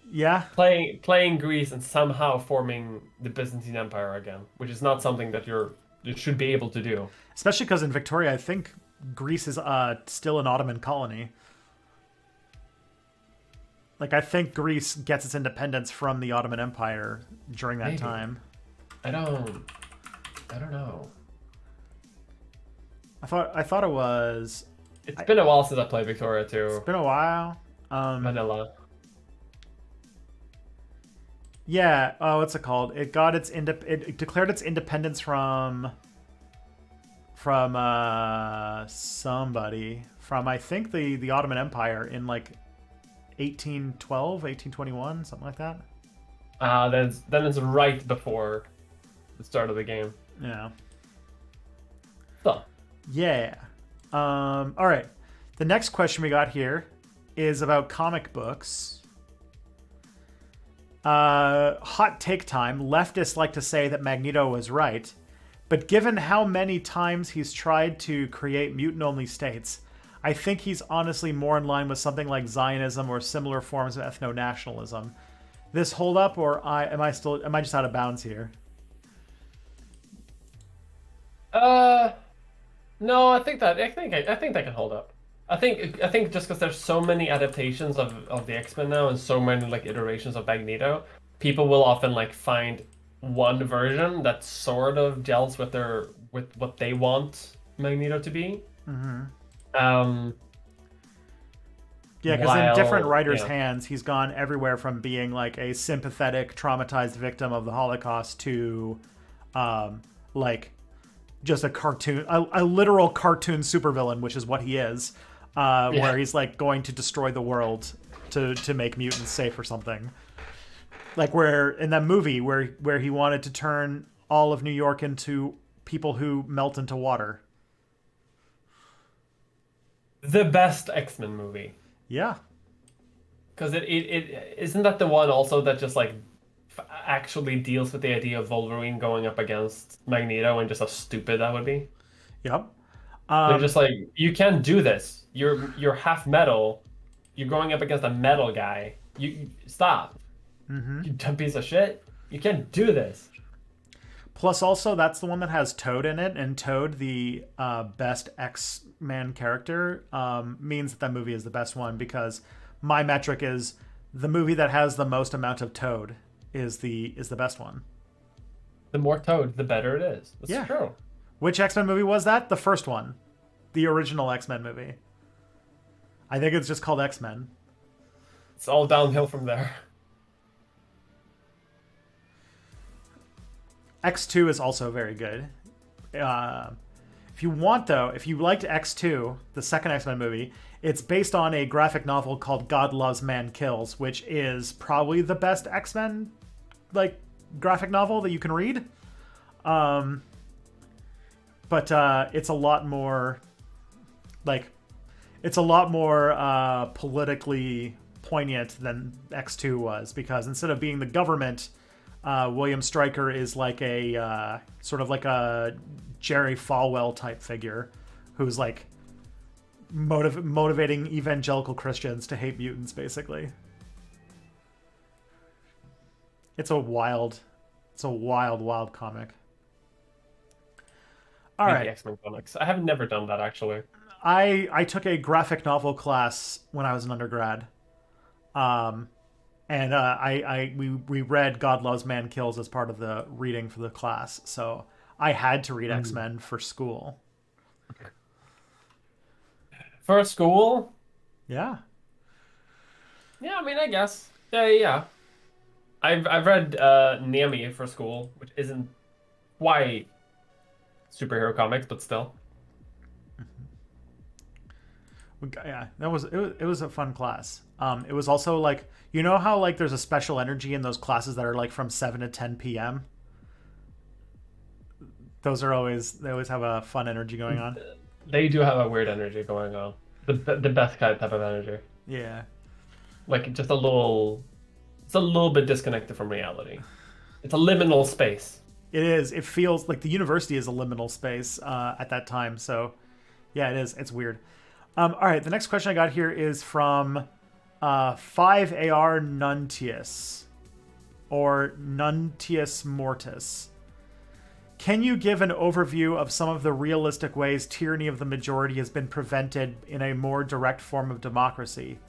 Yeah. Playing Greece and somehow forming the Byzantine Empire again, which is not something that you should be able to do. Especially because in Victoria, I think Greece is still an Ottoman colony. Like, I think Greece gets its independence from the Ottoman Empire during that time. I don't know. I thought it was. It's been a while since I played Victoria too. It's been a while. Manila. Yeah. Oh, what's it called? It got it declared its independence from somebody, from I think the Ottoman Empire in like 1812, 1821, something like that. Then it's right before the start of the game. Yeah. So. Yeah. All right. The next question we got here is about comic books. Hot take time. Leftists like to say that Magneto was right, but given how many times he's tried to create mutant-only states, I think he's honestly more in line with something like Zionism or similar forms of ethno-nationalism. This hold up, or am I just out of bounds here? No, I think that can hold up. I think just because there's so many adaptations of the X-Men now and so many like iterations of Magneto, people will often like find one version that sort of gels with what they want Magneto to be. Yeah, because in different writers' hands, he's gone everywhere from being like a sympathetic, traumatized victim of the Holocaust to like just a literal cartoon supervillain, which is what he is, where he's like going to destroy the world to make mutants safe or something. Like where in that movie where he wanted to turn all of New York into people who melt into water. The best X-Men movie. Yeah. Because it isn't that the one also that just like actually deals with the idea of Wolverine going up against Magneto and just how stupid that would be. Yep. They're just like, you can't do this. You're half metal. You're going up against a metal guy. You stop. You dumb piece of shit. You can't do this. Plus, also, that's the one that has Toad in it, and Toad, the best X-Man character, means that movie is the best one, because my metric is the movie that has the most amount of Toad is the best one. The more Toad, the better it is. That's true. Which X-Men movie was that? The first one. The original X-Men movie. I think it's just called X-Men. It's all downhill from there. X2 is also very good. If you want, though, if you liked X2, the second X-Men movie, it's based on a graphic novel called God Loves, Man Kills, which is probably the best X-Men like graphic novel that you can read. But it's a lot more like politically poignant than X2 was, because instead of being the government, William Stryker is like a sort of like a Jerry Falwell type figure who's like motivating evangelical Christians to hate mutants, basically. It's a wild comic. All right. X-Men comics. I have never done that, actually. I took a graphic novel class when I was an undergrad. And we read God Loves, Man Kills as part of the reading for the class. So I had to read X-Men for school. For school? Yeah. Yeah, I mean, I guess. Yeah. I've read Nami for school, which isn't quite superhero comics, but still. Yeah, it was a fun class. It was also like, you know how like there's a special energy in those classes that are like from 7 to 10 p.m. They always have a fun energy going on. They do have a weird energy going on. The best kind of type of energy. Yeah. Like just it's a little bit disconnected from reality. It's a liminal space. It is. It feels like the university is a liminal space at that time. So yeah, it is. It's weird. All right, the next question I got here is from 5AR Nuntius, or Nuntius Mortis. Can you give an overview of some of the realistic ways tyranny of the majority has been prevented in a more direct form of democracy?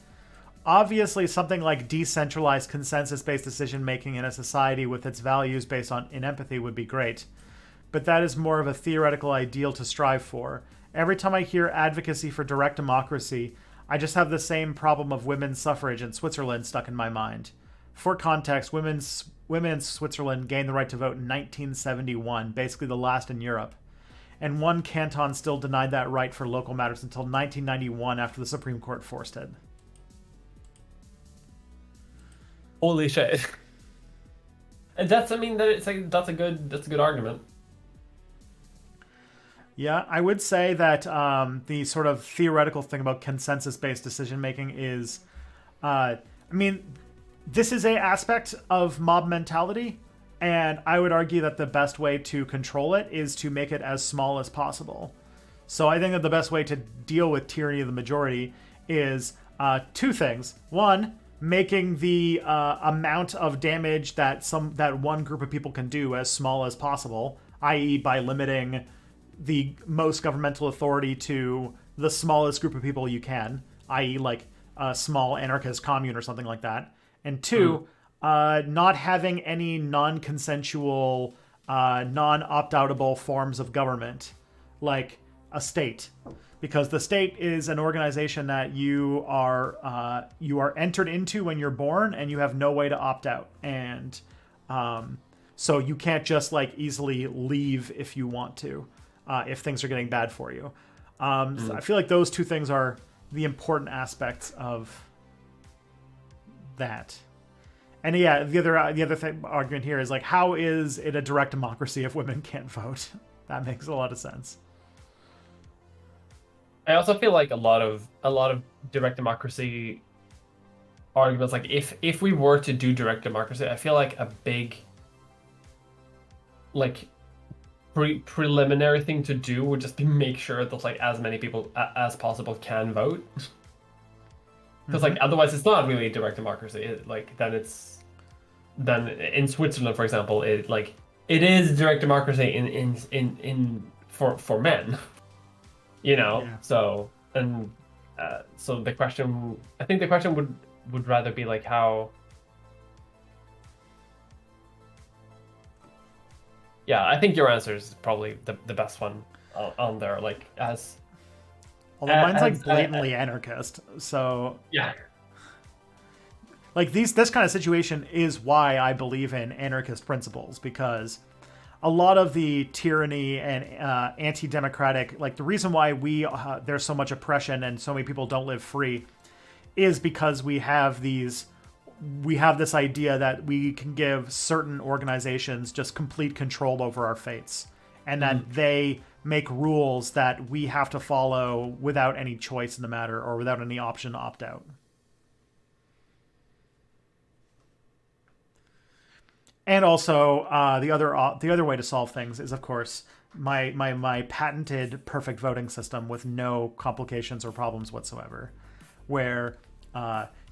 Obviously, something like decentralized consensus-based decision-making in a society with its values based on empathy would be great, but that is more of a theoretical ideal to strive for. Every time I hear advocacy for direct democracy, I just have the same problem of women's suffrage in Switzerland stuck in my mind. For context, women in Switzerland gained the right to vote in 1971, basically the last in Europe. And one canton still denied that right for local matters until 1991 after the Supreme Court forced it. Holy shit. And that's a good argument. Yeah, I would say that the sort of theoretical thing about consensus-based decision-making is, this is a aspect of mob mentality, and I would argue that the best way to control it is to make it as small as possible. So I think that the best way to deal with tyranny of the majority is two things. One, making the amount of damage that one group of people can do as small as possible, i.e. by limiting the most governmental authority to the smallest group of people you can, i.e. like a small anarchist commune or something like that. And two, not having any non-consensual, non-opt-outable forms of government, like a state. Because the state is an organization that you are entered into when you're born, and you have no way to opt out. And so you can't just like easily leave if you want to. If things are getting bad for you. So I feel like those two things are the important aspects of that. And yeah, the other argument here is like, how is it a direct democracy if women can't vote? That makes a lot of sense. I also feel like a lot of direct democracy arguments, like if we were to do direct democracy, I feel like a big like preliminary thing to do would just be make sure that like as many people as possible can vote, because like otherwise it's not really direct democracy. Then in Switzerland, for example, it is direct democracy in for men, you know. Yeah. So the question, I think the question would rather be like how. Yeah, I think your answer is probably the best one on there. Like although mine's like blatantly anarchist, so yeah. Like this kind of situation is why I believe in anarchist principles, because a lot of the tyranny and anti-democratic, like the reason why there's so much oppression and so many people don't live free is because we have this idea that we can give certain organizations just complete control over our fates, and that they make rules that we have to follow without any choice in the matter or without any option to opt out. And also, the other way to solve things is, of course, my patented perfect voting system with no complications or problems whatsoever, where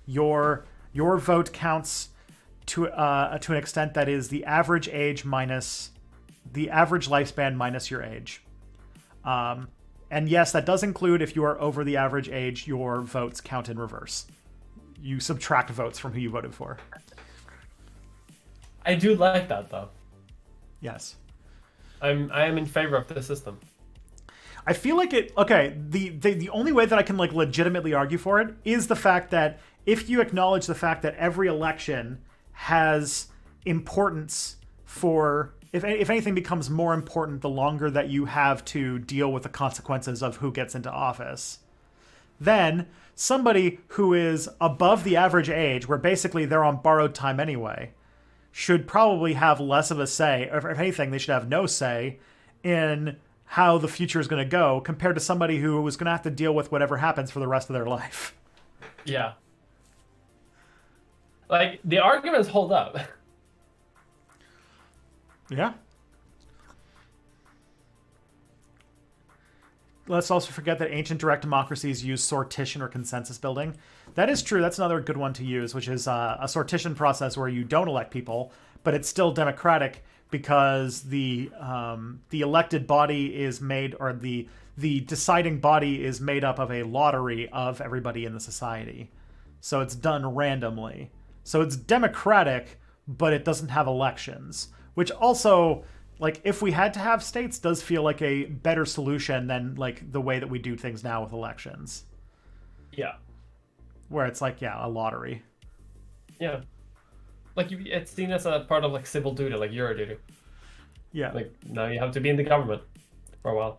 your vote counts to an extent that is the average age minus the average lifespan minus your age. And yes, that does include if you are over the average age, your votes count in reverse. You subtract votes from who you voted for. I do like that, though. Yes. I am in favor of the system. I feel like the only way that I can like legitimately argue for it is the fact that if you acknowledge the fact that every election has importance for, if anything becomes more important the longer that you have to deal with the consequences of who gets into office, then somebody who is above the average age, where basically they're on borrowed time anyway, should probably have less of a say, or if anything, they should have no say in how the future is going to go compared to somebody who is going to have to deal with whatever happens for the rest of their life. Yeah. Like, the arguments hold up. Yeah. Let's also forget that ancient direct democracies use sortition or consensus building. That is true. That's another good one to use, which is a sortition process where you don't elect people, but it's still democratic because the elected body is made, or the deciding body is made up of a lottery of everybody in the society. So it's done randomly. So it's democratic, but it doesn't have elections, which also, like, if we had to have states, does feel like a better solution than like the way that we do things now with elections. Yeah. Where it's like, yeah, a lottery. Yeah. Like, it's seen as a part of like civil duty, like Euro duty. Yeah. Like, now you have to be in the government for a while.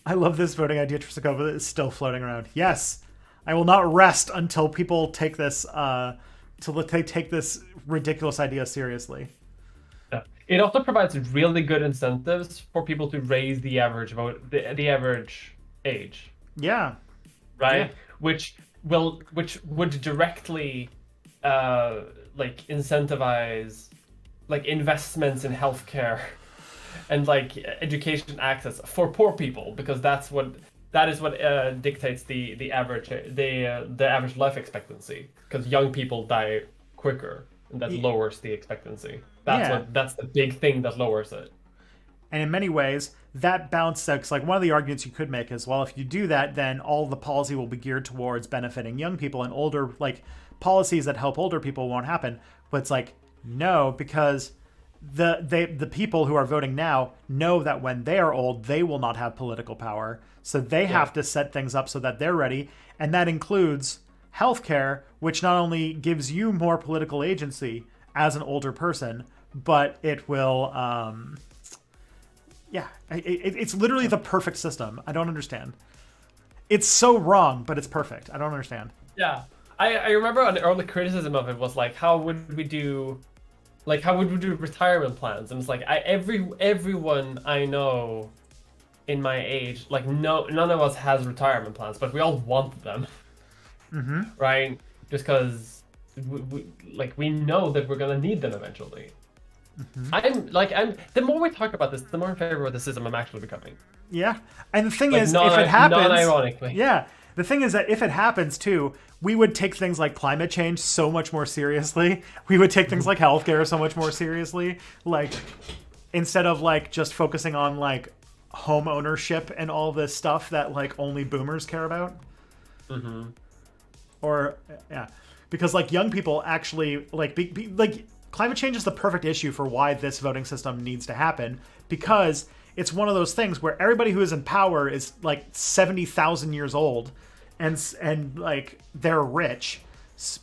I love this voting idea, Tristakova, is still floating around. Yes, I will not rest until people take this, till they take this ridiculous idea seriously. Yeah. It also provides really good incentives for people to raise the average vote, the average age. Yeah. Right. Yeah. Which would directly, like, incentivize, like, investments in healthcare and like education access for poor people, because that is what dictates the average life expectancy, because young people die quicker, and that lowers the expectancy. That's the big thing that lowers it. And in many ways, that balances, like, one of the arguments you could make is, well, if you do that, then all the policy will be geared towards benefiting young people, and older, like, policies that help older people won't happen. But it's like, no, because the people who are voting now know that when they are old, they will not have political power. So they have to set things up so that they're ready. And that includes healthcare, which not only gives you more political agency as an older person, but it will, it's literally the perfect system. I don't understand. It's so wrong, but it's perfect. I don't understand. Yeah. I remember an early criticism of it was like, how would we do retirement plans? And it's like, everyone I know in my age, like, none of us has retirement plans, but we all want them. Mm-hmm. Right? Just because we know that we're gonna need them eventually. Mm-hmm. The more we talk about this, the more in favor of the system I'm actually becoming. Yeah. And the thing is, if it happens, non-ironically. Yeah. The thing is that if it happens too, we would take things like climate change so much more seriously. We would take things like healthcare so much more seriously. Like, instead of like just focusing on like home ownership and all this stuff that like only boomers care about. Mm-hmm. Or yeah, because like young people actually like like climate change is the perfect issue for why this voting system needs to happen, because it's one of those things where everybody who is in power is like 70,000 years old, and like they're rich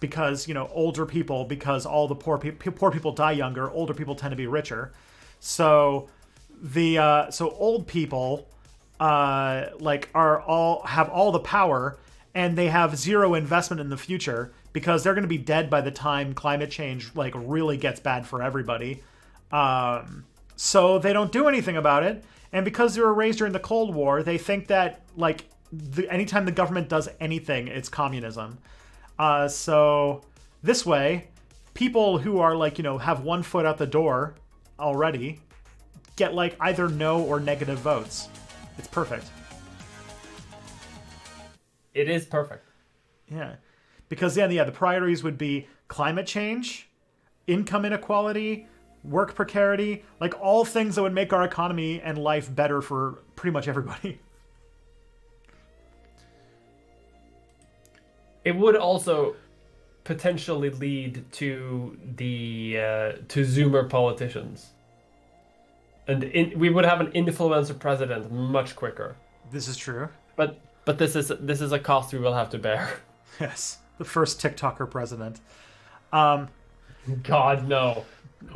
because, you know, older people, because all the poor people die younger, older people tend to be richer. So So old people like have all the power, and they have zero investment in the future because they're going to be dead by the time climate change like really gets bad for everybody. So they don't do anything about it, and because they were raised during the Cold War, they think that like anytime the government does anything, it's communism. So this way, people who are like, have one foot out the door already get like either no or negative votes. It's perfect. It is perfect. Yeah. Because the priorities would be climate change, income inequality, work precarity, like all things that would make our economy and life better for pretty much everybody. It would also potentially lead to the to Zoomer politicians, and we would have an influencer president much quicker. This is true. But this is a cost we will have to bear. Yes, the first TikToker president. God no,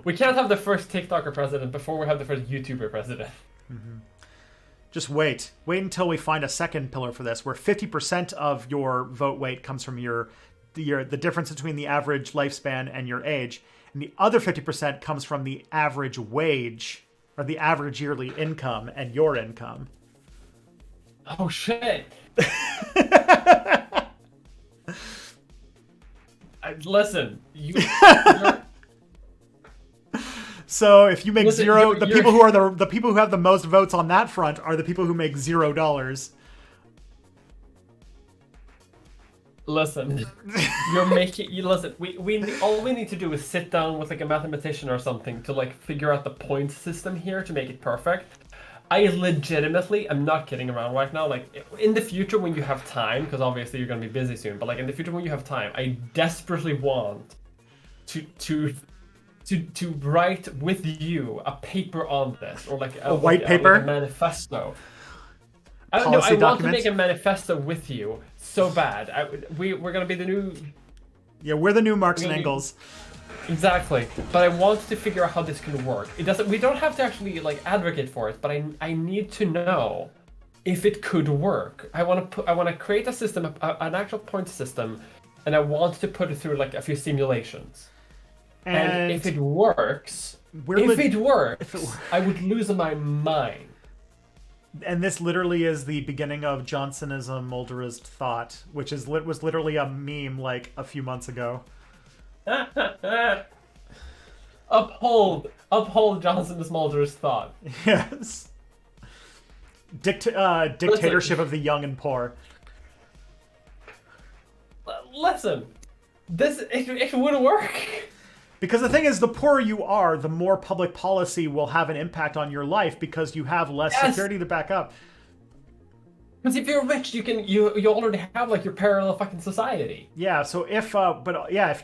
we can't have the first TikToker president before we have the first YouTuber president. Mm-hmm. Just wait until we find a second pillar for this, where 50% of your vote weight comes from the difference between the average lifespan and your age, and the other 50% comes from the average wage or the average yearly income and your income. Oh shit! Listen, you're... So if you make zero, the people who are the people who have the most votes on that front are the people who make $0. Listen, you're making. Listen, we all we need to do is sit down with like a mathematician or something to like figure out the point system here to make it perfect. I legitimately, I'm not kidding around right now. Like in the future when you have time, because obviously you're gonna be busy soon. But like in the future when you have time, I desperately want to write with you a paper on this, or like a white paper, like a manifesto. I don't know. I want to make a manifesto with you so bad. We're gonna be the new. Yeah, we're the new Marx and Engels. Exactly, but I want to figure out how this can work. It doesn't. We don't have to actually like advocate for it, but I need to know if it could work. I want to create a system, an actual point system, and I want to put it through like a few simulations. And if it works, I would lose my mind. And this literally is the beginning of Johnsonism, Mulderist thought, which was literally a meme like a few months ago. Uphold Johnson's Mulderist thought. Yes. Dictatorship of the young and poor. Listen, it would work. Because the thing is, the poorer you are, the more public policy will have an impact on your life because you have less security to back up. Because if you're rich, you already have like your parallel fucking society. Yeah. So if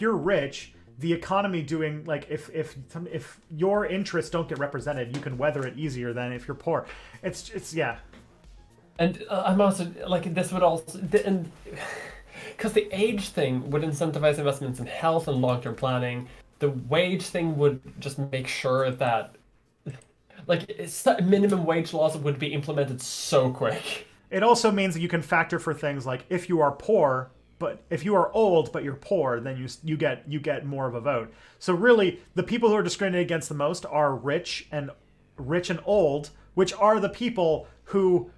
you're rich, the economy doing like if your interests don't get represented, you can weather it easier than if you're poor. It's yeah. And I'm also like this would also because the age thing would incentivize investments in health and long-term planning. The wage thing would just make sure that like minimum wage laws would be implemented so quick. It also means that you can factor for things like if you are poor, but if you are old but you're poor, then you get more of a vote. So really, the people who are discriminated against the most are rich and old, which are the people who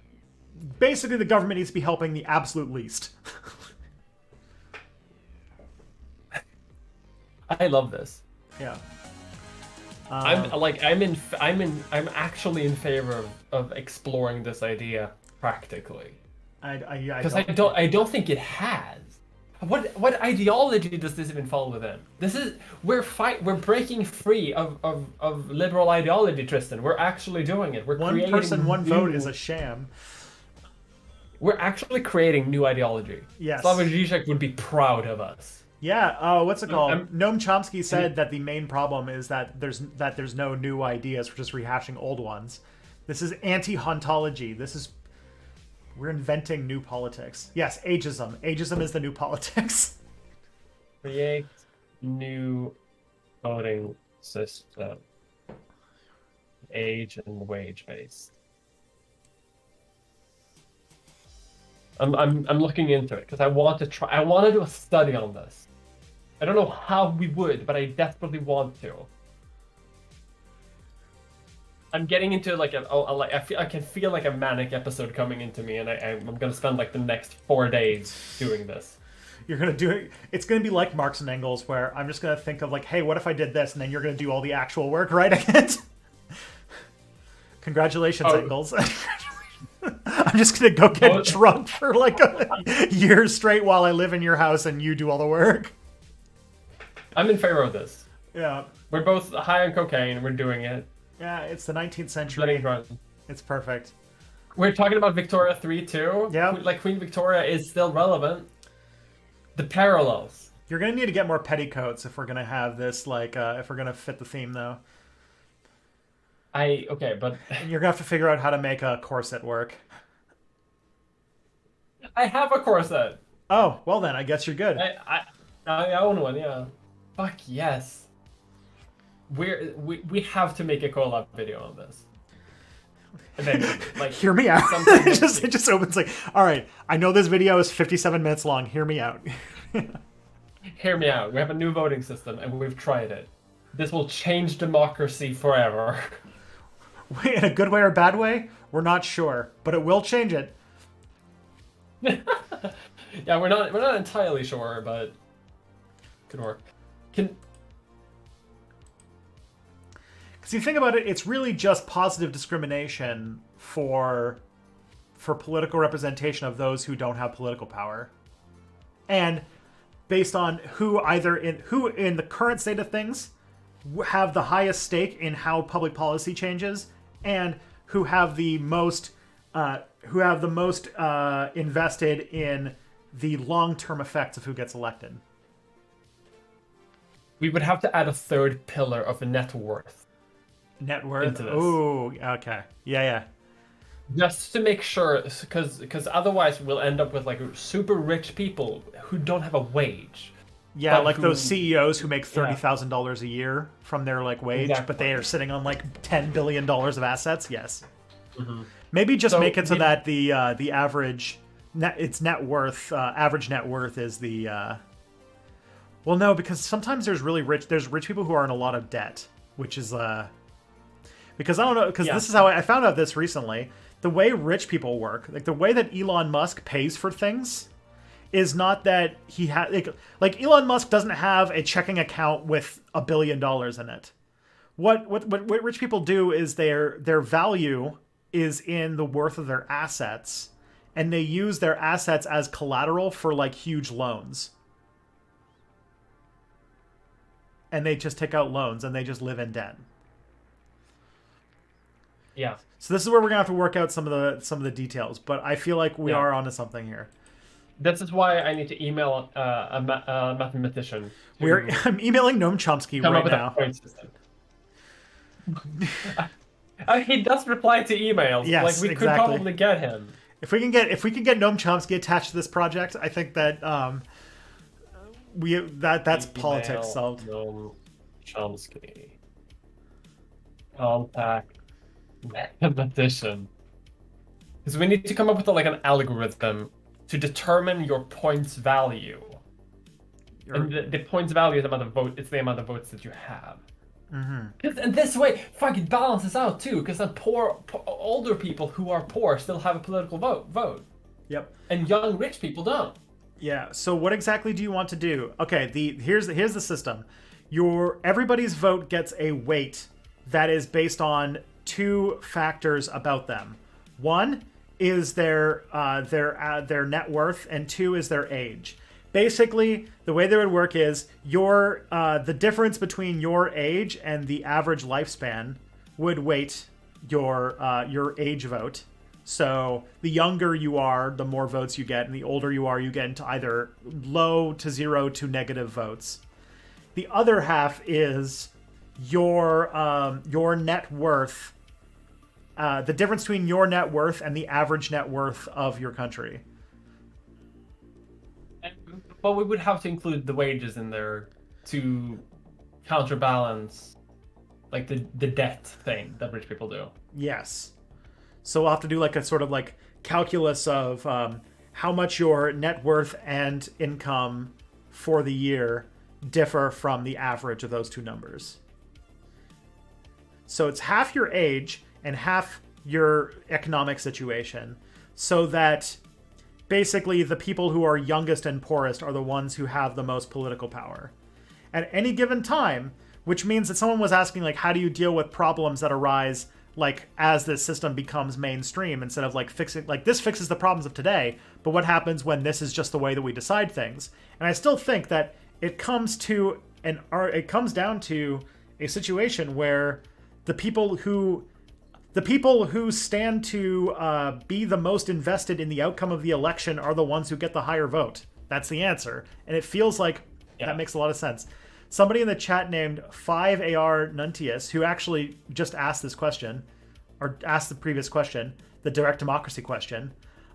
basically the government needs to be helping the absolute least. I love this. Yeah. I'm actually in favor of exploring this idea practically. Because I don't think it has. What ideology does this even fall within? We're breaking free of liberal ideology, Tristan. We're actually doing it. We're one person, one vote is a sham. We're actually creating new ideology. Yes. Slavoj Žižek would be proud of us. Yeah. What's it called? Noam Chomsky said that the main problem is that there's no new ideas. We're just rehashing old ones. This is anti-hauntology. We're inventing new politics. Yes, ageism. Ageism is the new politics. Create new voting system. age and wage based. I'm looking into it because I want to try. I want to do a study on this. I don't know how we would, but I desperately want to. I'm getting into like I can feel like a manic episode coming into me, and I'm gonna spend like the next 4 days doing this. You're gonna do it. It's gonna be like Marx and Engels, where I'm just gonna think of like, hey, what if I did this, and then you're gonna do all the actual work, right? Congratulations, Engels. I'm just gonna go get drunk for like a year straight while I live in your house, and you do all the work. I'm in favor of this. Yeah. We're both high on cocaine. We're doing it. Yeah, it's the 19th century. It's perfect. We're talking about Victoria 3 too. Yeah. Like Queen Victoria is still relevant. The parallels. You're gonna need to get more petticoats if we're gonna have this, like, if we're gonna fit the theme, though. Okay, but and you're gonna have to figure out how to make a corset work. I have a corset. Oh, well then, I guess you're good. I own one. Yeah. Fuck yes. We have to make a collab video on this. Eventually, like, hear me out. It just opens like, all right, I know this video is 57 minutes long. Hear me out. Hear me out. We have a new voting system, and we've tried it. This will change democracy forever. In a good way or a bad way, we're not sure, but it will change it. Yeah, we're not entirely sure, but could work. Because you think about it, it's really just positive discrimination for political representation of those who don't have political power, and based on who in the current state of things have the highest stake in how public policy changes, and who have the most invested in the long-term effects of who gets elected. We would have to add a third pillar of net worth. Net worth? Oh, okay. Yeah. Just to make sure, because otherwise we'll end up with like super rich people who don't have a wage. Yeah, like those CEOs who make $30,000 a year from their like wage, but they are sitting on like $10 billion of assets. Yes. Mm-hmm. Maybe just make it so that the average net worth is the. Well, no, because sometimes there's rich people who are in a lot of debt, which is because I don't know, because this is how I found out this recently. The way rich people work, like the way that Elon Musk pays for things, is not that he has like Elon Musk doesn't have a checking account with $1 billion in it. What rich people do is their value is in the worth of their assets, and they use their assets as collateral for like huge loans. And they just take out loans and they just live in debt. Yeah. So this is where we're gonna have to work out some of the details, but I feel like we are onto something here. This is why I need to email a mathematician. I'm emailing Noam Chomsky right now. He does reply to emails. Yes, like we could probably get him. If we can get Noam Chomsky attached to this project, I think that that's politics solved. Noam Chomsky. Contact mathematician. Because we need to come up with like an algorithm to determine your points value. And the points value is the amount of vote. It's the amount of votes that you have. Mm-hmm. And this way, fucking balances out too. Because then older people who are poor still have a political vote. Yep. And young rich people don't. Yeah. So what exactly do you want to do? Okay. Here's the system. Everybody's vote gets a weight that is based on 2 factors about them. 1 is their net worth, and 2 is their age. Basically, the way that would work is the difference between your age and the average lifespan would weight your age vote. So the younger you are, the more votes you get, and the older you are, you get into either low to 0 to negative votes. The other half is your net worth, the difference between your net worth and the average net worth of your country. But we would have to include the wages in there to counterbalance like the debt thing that rich people do. Yes. So we'll have to do like a sort of like calculus of how much your net worth and income for the year differ from the average of those two numbers. So it's half your age and half your economic situation, so that basically the people who are youngest and poorest are the ones who have the most political power at any given time, which means that someone was asking, like, how do you deal with problems that arise, like, as this system becomes mainstream, instead of like fixing, like, this fixes the problems of today, but what happens when this is just the way that we decide things? And I still think that it comes down to a situation where the people who stand to be the most invested in the outcome of the election are the ones who get the higher vote. That's the answer. And it feels like that makes a lot of sense. Somebody in the chat named 5AR Nuntius, who actually just asked this question, or asked the previous question, the direct democracy question,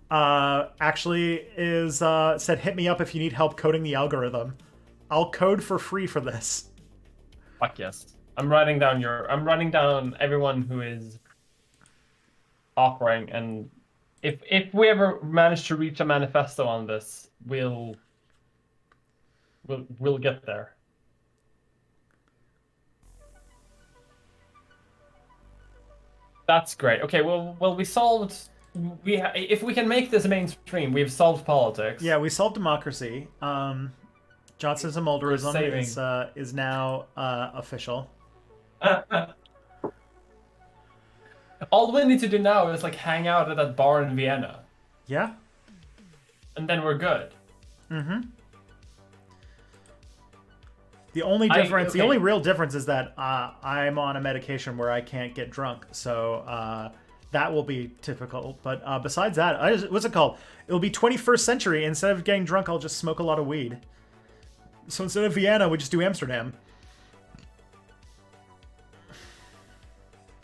actually said, hit me up if you need help coding the algorithm. I'll code for free for this. Fuck yes. I'm writing down everyone who is offering, and if we ever manage to reach a manifesto on this, we'll get there. That's great. Okay, well, we solved. If we can make this mainstream, we've solved politics. Yeah, we solved democracy. Johnson's and Mulderism is now official. All we need to do now is like hang out at that bar in Vienna. Yeah. And then we're good. Mm-hmm. The only real difference is that I'm on a medication where I can't get drunk, so that will be difficult. But besides that, what's it called? It'll be 21st century. Instead of getting drunk, I'll just smoke a lot of weed. So instead of Vienna, we just do Amsterdam.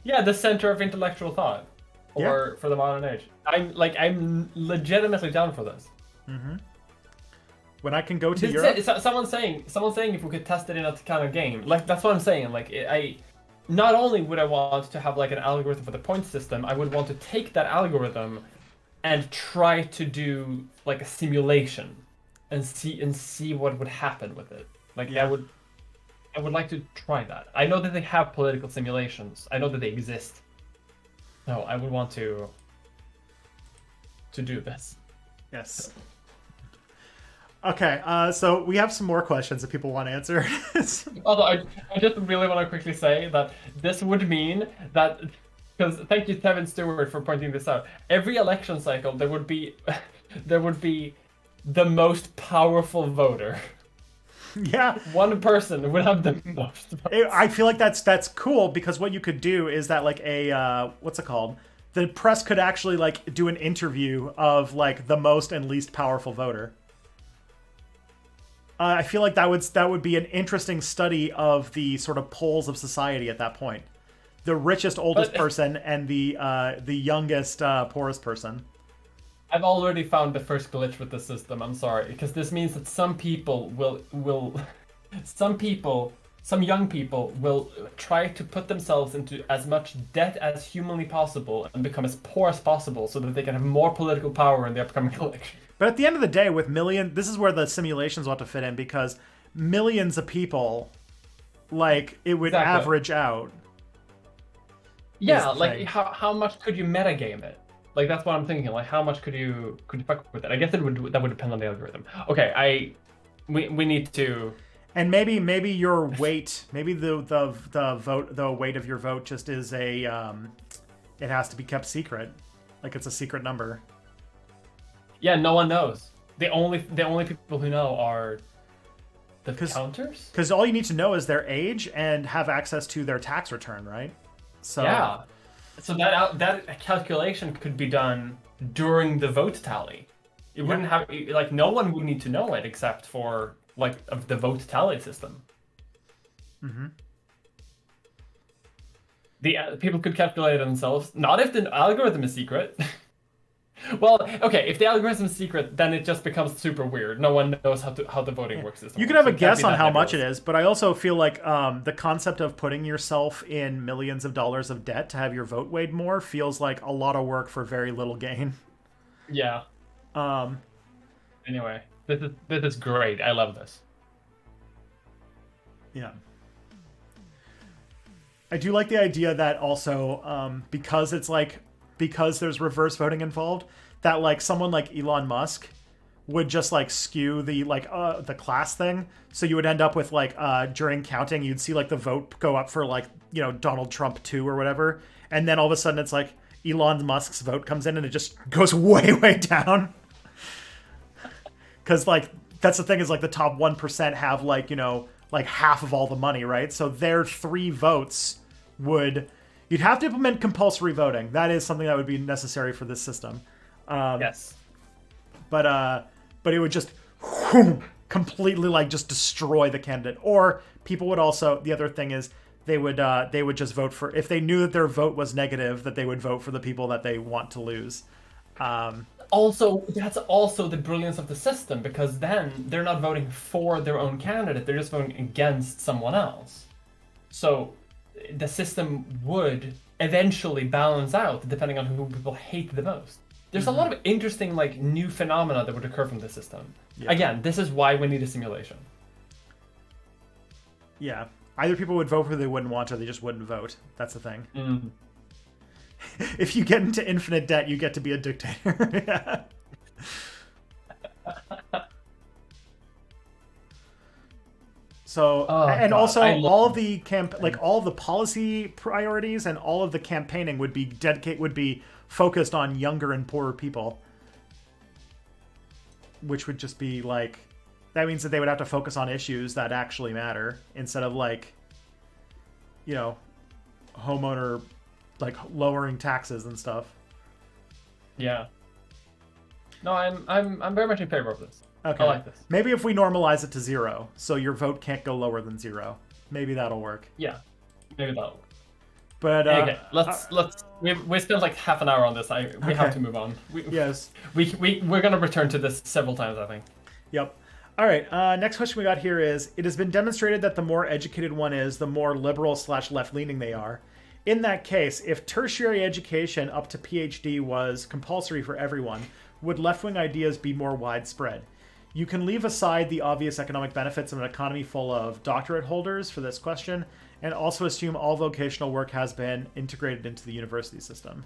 Yeah, the center of intellectual thought, for the modern age. I'm legitimately down for this. Mm-hmm. When I can go to Europe. Someone's saying if we could test it in a kind of game, like that's what I'm saying. Like not only would I want to have like an algorithm for the point system, I would want to take that algorithm and try to do like a simulation and see what would happen with it. Like I would like to try that. I know that they have political simulations. I know that they exist. No, I would want to do this. Yes. Okay, so we have some more questions that people want to answer. Although I just really want to quickly say that this would mean that, because thank you Kevin Stewart for pointing this out. Every election cycle there would be the most powerful voter. Yeah, one person would have the most votes. I feel like that's cool, because what you could do is that like what's it called? The press could actually like do an interview of like the most and least powerful voter. I feel like that would be an interesting study of the sort of poles of society at that point. The richest, oldest person and the youngest, poorest person. I've already found the first glitch with the system. I'm sorry, because this means that some young people will try to put themselves into as much debt as humanly possible and become as poor as possible so that they can have more political power in the upcoming election. But at the end of the day, with this is where the simulations ought to fit in, because millions of people, like, it would average out. Yeah, like how much could you metagame it? Like that's what I'm thinking. Like how much could you fuck with it? I guess that would depend on the algorithm. Okay, we need to. And maybe your weight, maybe the weight of your vote just is it has to be kept secret, like it's a secret number. Yeah, no one knows. The only people who know are the counters. Because all you need to know is their age and have access to their tax return, right? So yeah. So that calculation could be done during the vote tally. It wouldn't have like no one would need to know it except for like of the vote tally system. Mm-hmm. The people could calculate it themselves. Not if the algorithm is secret. Well, okay, if the algorithm's secret, then it just becomes super weird. No one knows how the voting Yeah. works system You can works. have a So it can't be guess on that how much it nebulous. is, but I also feel like the concept of putting yourself in millions of dollars of debt to have your vote weighed more feels like a lot of work for very little gain. Yeah. Um, Anyway, this is great. I love this. yeah. I do like the idea that also because it's like because there's reverse voting involved, that like someone like Elon Musk would just like skew the class thing. So you would end up with like during counting, you'd see like the vote go up for like Donald Trump 2 or whatever, and then all of a sudden it's like Elon Musk's vote comes in and it just goes way down because like that's the thing is like the top 1% have like like half of all the money, right? So their 3 votes would you'd have to implement compulsory voting. That is something that would be necessary for this system. Yes. But it would just completely like just destroy the candidate. Or people would also the other thing is they would just vote for if they knew that their vote was negative that they would vote for the people that they want to lose. Also, that's also the brilliance of the system because then they're not voting for their own candidate, they're just voting against someone else. So the system would eventually balance out depending on who people hate the most. There's a lot of interesting like new phenomena that would occur from the system. Yeah. Again, this is why we need a simulation. Yeah. Either people would vote for who they wouldn't want or they just wouldn't vote. That's the thing. If you get into infinite debt, you get to be a dictator. Yeah. So and God, also I love- all of the all of the policy priorities and all of the campaigning would be focused on younger and poorer people, which would just be like that means that they would have to focus on issues that actually matter instead of like homeowner like lowering taxes and stuff. Yeah. No, I'm very much in favor of this. Okay. I like this. Maybe if we normalize it to 0, so your vote can't go lower than 0. Maybe that'll work. Yeah. Maybe that'll work. But Okay, let's we spent like half an hour on this. We have to move on. Yes. We're gonna return to this several times, I think. Yep. All right. Next question we got here is: it has been demonstrated that the more educated one is, the more liberal/left-leaning they are. In that case, if tertiary education up to PhD was compulsory for everyone, would left-wing ideas be more widespread? You can leave aside the obvious economic benefits of an economy full of doctorate holders for this question, and also assume all vocational work has been integrated into the university system.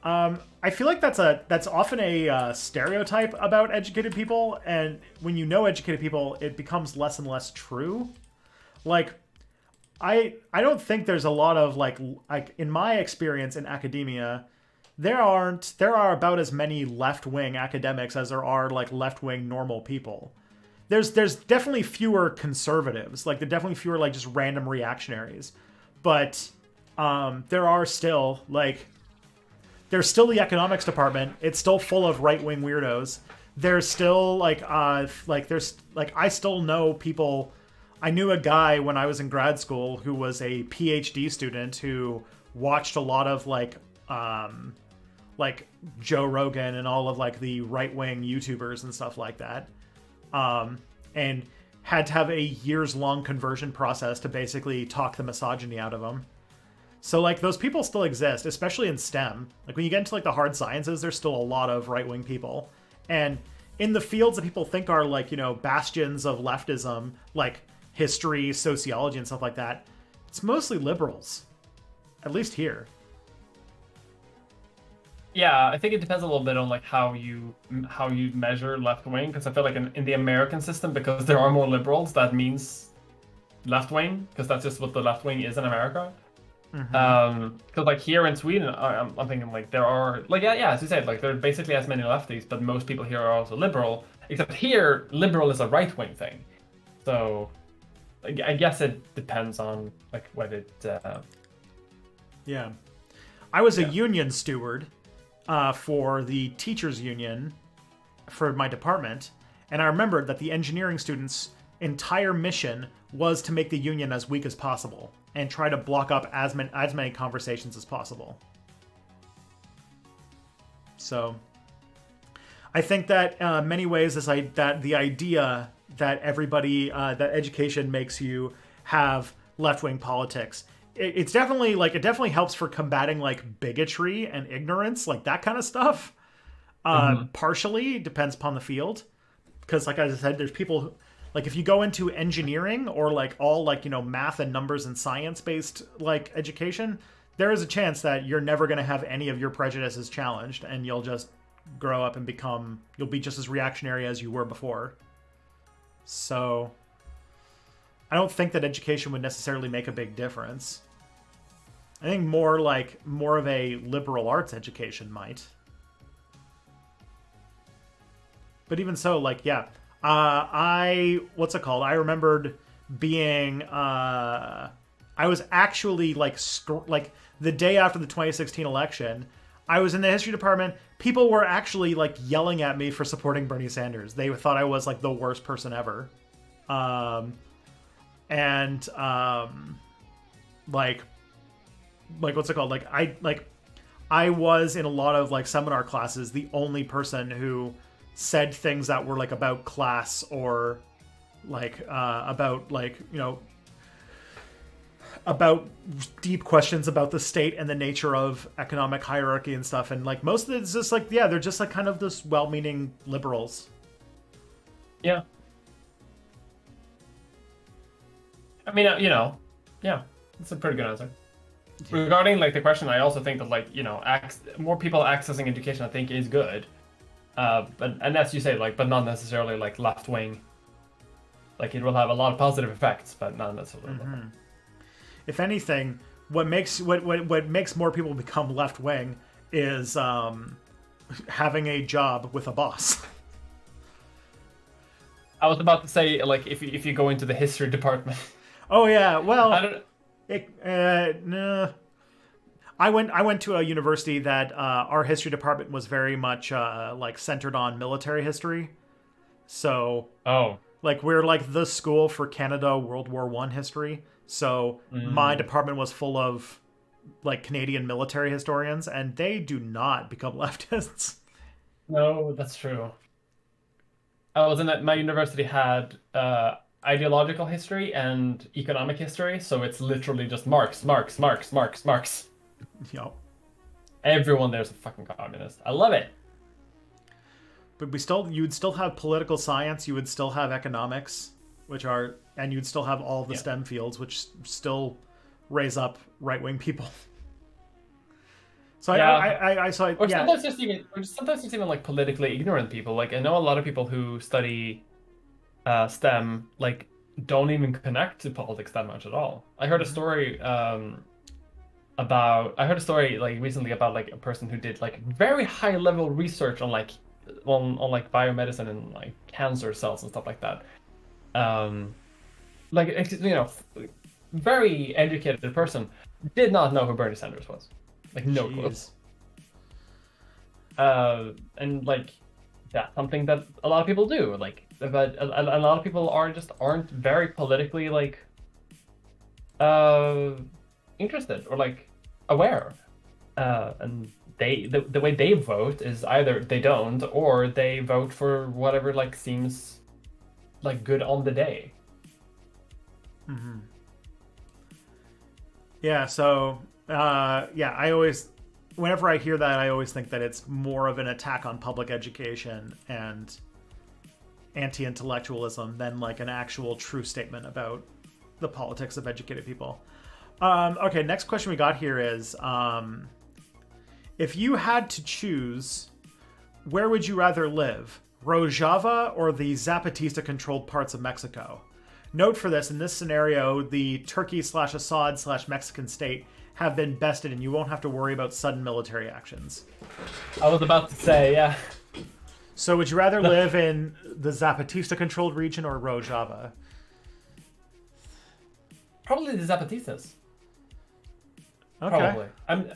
I feel like that's often a stereotype about educated people, and when you know educated people, it becomes less and less true. Like, I don't think there's a lot of like in my experience in academia, there are about as many left-wing academics as there are like left-wing normal people. There's definitely fewer conservatives, like there are definitely fewer like just random reactionaries, but there are still like there's still the economics department. It's still full of right-wing weirdos. There's still there's I still know people. I knew a guy when I was in grad school who was a PhD student who watched a lot of like Joe Rogan and all of like the right-wing YouTubers and stuff like that. And had to have a years-long conversion process to basically talk the misogyny out of them. So like those people still exist, especially in STEM. Like when you get into like the hard sciences, there's still a lot of right-wing people. And in the fields that people think are like, bastions of leftism, like history, sociology, and stuff like that, it's mostly liberals. At least here. Yeah, I think it depends a little bit on like how you measure left wing, because I feel like in the American system, because there are more liberals, that means left wing, because that's just what the left wing is in America. Because like here in Sweden, I'm thinking like there are like yeah, as you said, like there are basically as many lefties, but most people here are also liberal. Except here, liberal is a right wing thing. So I guess it depends on like what it. Yeah, I was a union steward for the teachers union for my department, and I remembered that the engineering students' entire mission was to make the union as weak as possible and try to block up as many conversations as possible. So I think that many ways that the idea that everybody that education makes you have left-wing politics, it's definitely like it definitely helps for combating like bigotry and ignorance, like that kind of stuff. Partially depends upon the field, because like I said, there's people who, like if you go into engineering or like all like math and numbers and science based like education, there is a chance that you're never going to have any of your prejudices challenged, and you'll just grow up and you'll be just as reactionary as you were before. So I don't think that education would necessarily make a big difference. I think more of a liberal arts education might. But even so, like, yeah, what's it called? I remembered being, I was actually like the day after the 2016 election, I was in the history department. People were actually like yelling at me for supporting Bernie Sanders. They thought I was like the worst person ever. Like what's it called? I was in a lot of like seminar classes the only person who said things that were like about class or like about like about deep questions about the state and the nature of economic hierarchy and stuff. And like most of it's just like, yeah, they're just like kind of this well-meaning liberals. Yeah. I mean, yeah, that's a pretty good answer. Yeah. Regarding like the question, I also think that like, more people accessing education, I think is good. And as you say, like, but not necessarily like left wing. Like it will have a lot of positive effects, but not necessarily. Mm-hmm. If anything, what makes more people become left wing is having a job with a boss. I was about to say, like, if you go into the history department. Oh yeah, well, no. I went to a university that our history department was very much like centered on military history. So, like we're like the school for Canada World War I history. So my department was full of like Canadian military historians, and they do not become leftists. No, that's true. I was in that. My university had ideological history and economic history, so it's literally just Marx. Yep. Everyone there's a fucking communist. I love it. But you would still have political science, you would still have economics, and you'd still have all of the STEM fields, which still raise up right-wing people. So yeah. Sometimes just even like politically ignorant people. Like I know a lot of people who study STEM like don't even connect to politics that much at all. I heard a story like recently about like a person who did like very high level research on like biomedicine and like cancer cells and stuff like that. Very educated person did not know who Bernie Sanders was. Like no clue. And like that's something that a lot of people do. Like, but a lot of people aren't very politically like interested or like aware. And the way they vote is either they don't or they vote for whatever like seems like good on the day. Mm-hmm. Yeah. So I always, whenever I hear that, I always think that it's more of an attack on public education and anti-intellectualism than like an actual true statement about the politics of educated people. Okay, next question we got here is, if you had to choose, where would you rather live? Rojava or the Zapatista-controlled parts of Mexico? Note for this, in this scenario, the Turkey/Assad/Mexican state have been bested and you won't have to worry about sudden military actions. I was about to say, yeah. So would you rather live in the Zapatista-controlled region or Rojava? Probably the Zapatistas. Okay. Probably. I'm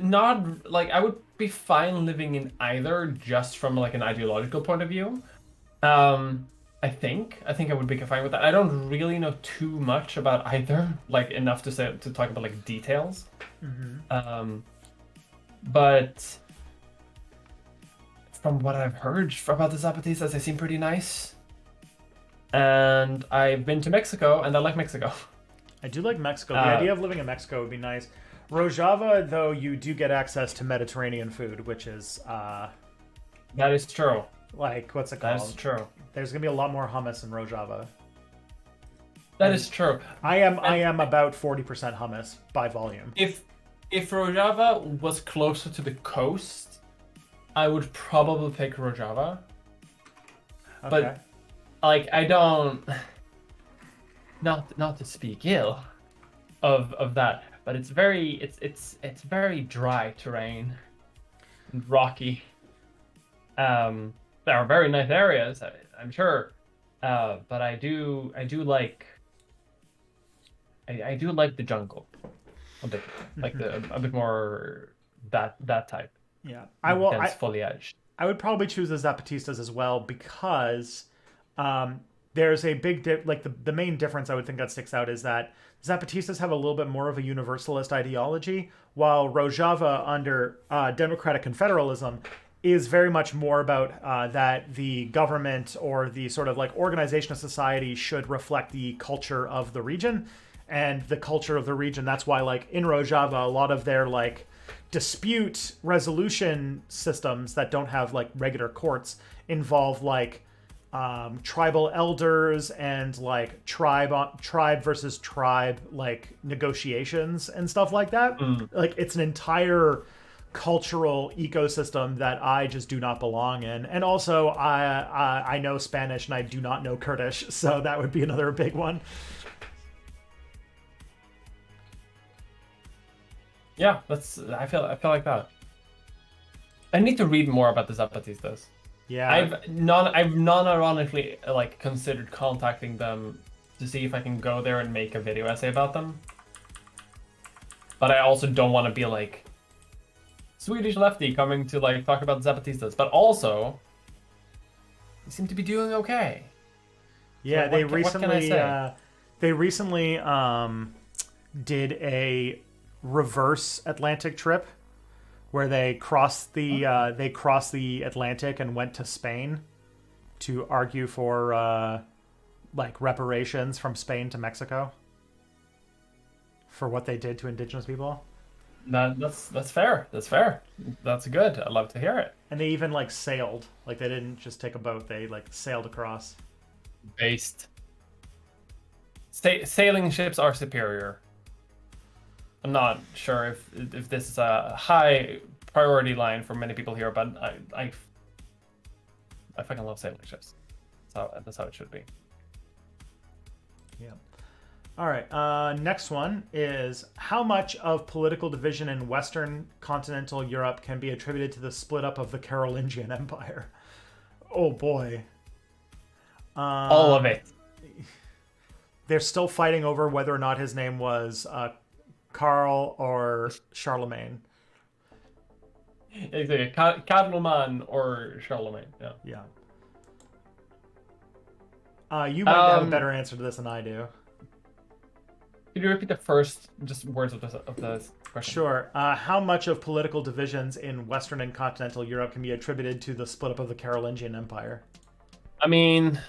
not like I would be fine living in either just from like an ideological point of view. I think I would be fine with that. I don't really know too much about either, like enough to talk about like details. Mm-hmm. But from what I've heard about the Zapatistas, they seem pretty nice. And I've been to Mexico, and I like Mexico. I do like Mexico. The idea of living in Mexico would be nice. Rojava, though, you do get access to Mediterranean food, which is That is true. like, what's it called? That is true. There's gonna be a lot more hummus in Rojava. That is true. I am about 40% hummus by volume. If Rojava was closer to the coast, I would probably pick Rojava. Okay. But like I don't not to speak ill of that, but it's very very dry terrain and rocky. There are very nice areas, I'm sure. But I do like the jungle a bit, like a bit more that type. Yeah, Dense foliage. I would probably choose the Zapatistas as well because there's a big the main difference I would think that sticks out is that Zapatistas have a little bit more of a universalist ideology, while Rojava under democratic confederalism is very much more about that the government or the sort of like organization of society should reflect the culture of the region and the culture of the region. That's why like in Rojava, a lot of their like dispute resolution systems that don't have like regular courts involve like tribal elders and like tribe versus tribe like negotiations and stuff like that. Like it's an entire cultural ecosystem that I just do not belong in. And also I know Spanish and I do not know Kurdish, so that would be another big one. Yeah, I feel like that. I need to read more about the Zapatistas. Yeah. I've non-ironically like considered contacting them to see if I can go there and make a video essay about them. But I also don't want to be like Swedish lefty coming to like talk about the Zapatistas, but also they seem to be doing okay. Yeah, so what can I say? They recently did a reverse Atlantic trip where they crossed the Atlantic and went to Spain to argue for like reparations from Spain to Mexico for what they did to indigenous people. That's fair. That's fair. That's good. I'd love to hear it. And they even like sailed. Like they didn't just take a boat. They like sailed across. Based. Sailing ships are superior. I'm not sure if this is a high priority line for many people here, but I fucking love sailing ships. That's how it should be. Yeah. All right. Next one is how much of political division in Western continental Europe can be attributed to the split up of the Carolingian Empire? Oh boy. All of it. They're still fighting over whether or not his name was Carl or Charlemagne. Exactly. Carloman or Charlemagne. Yeah. Yeah. You might have a better answer to this than I do. Could you repeat the first just words of the question? Sure. How much of political divisions in Western and continental Europe can be attributed to the split up of the Carolingian Empire? I mean,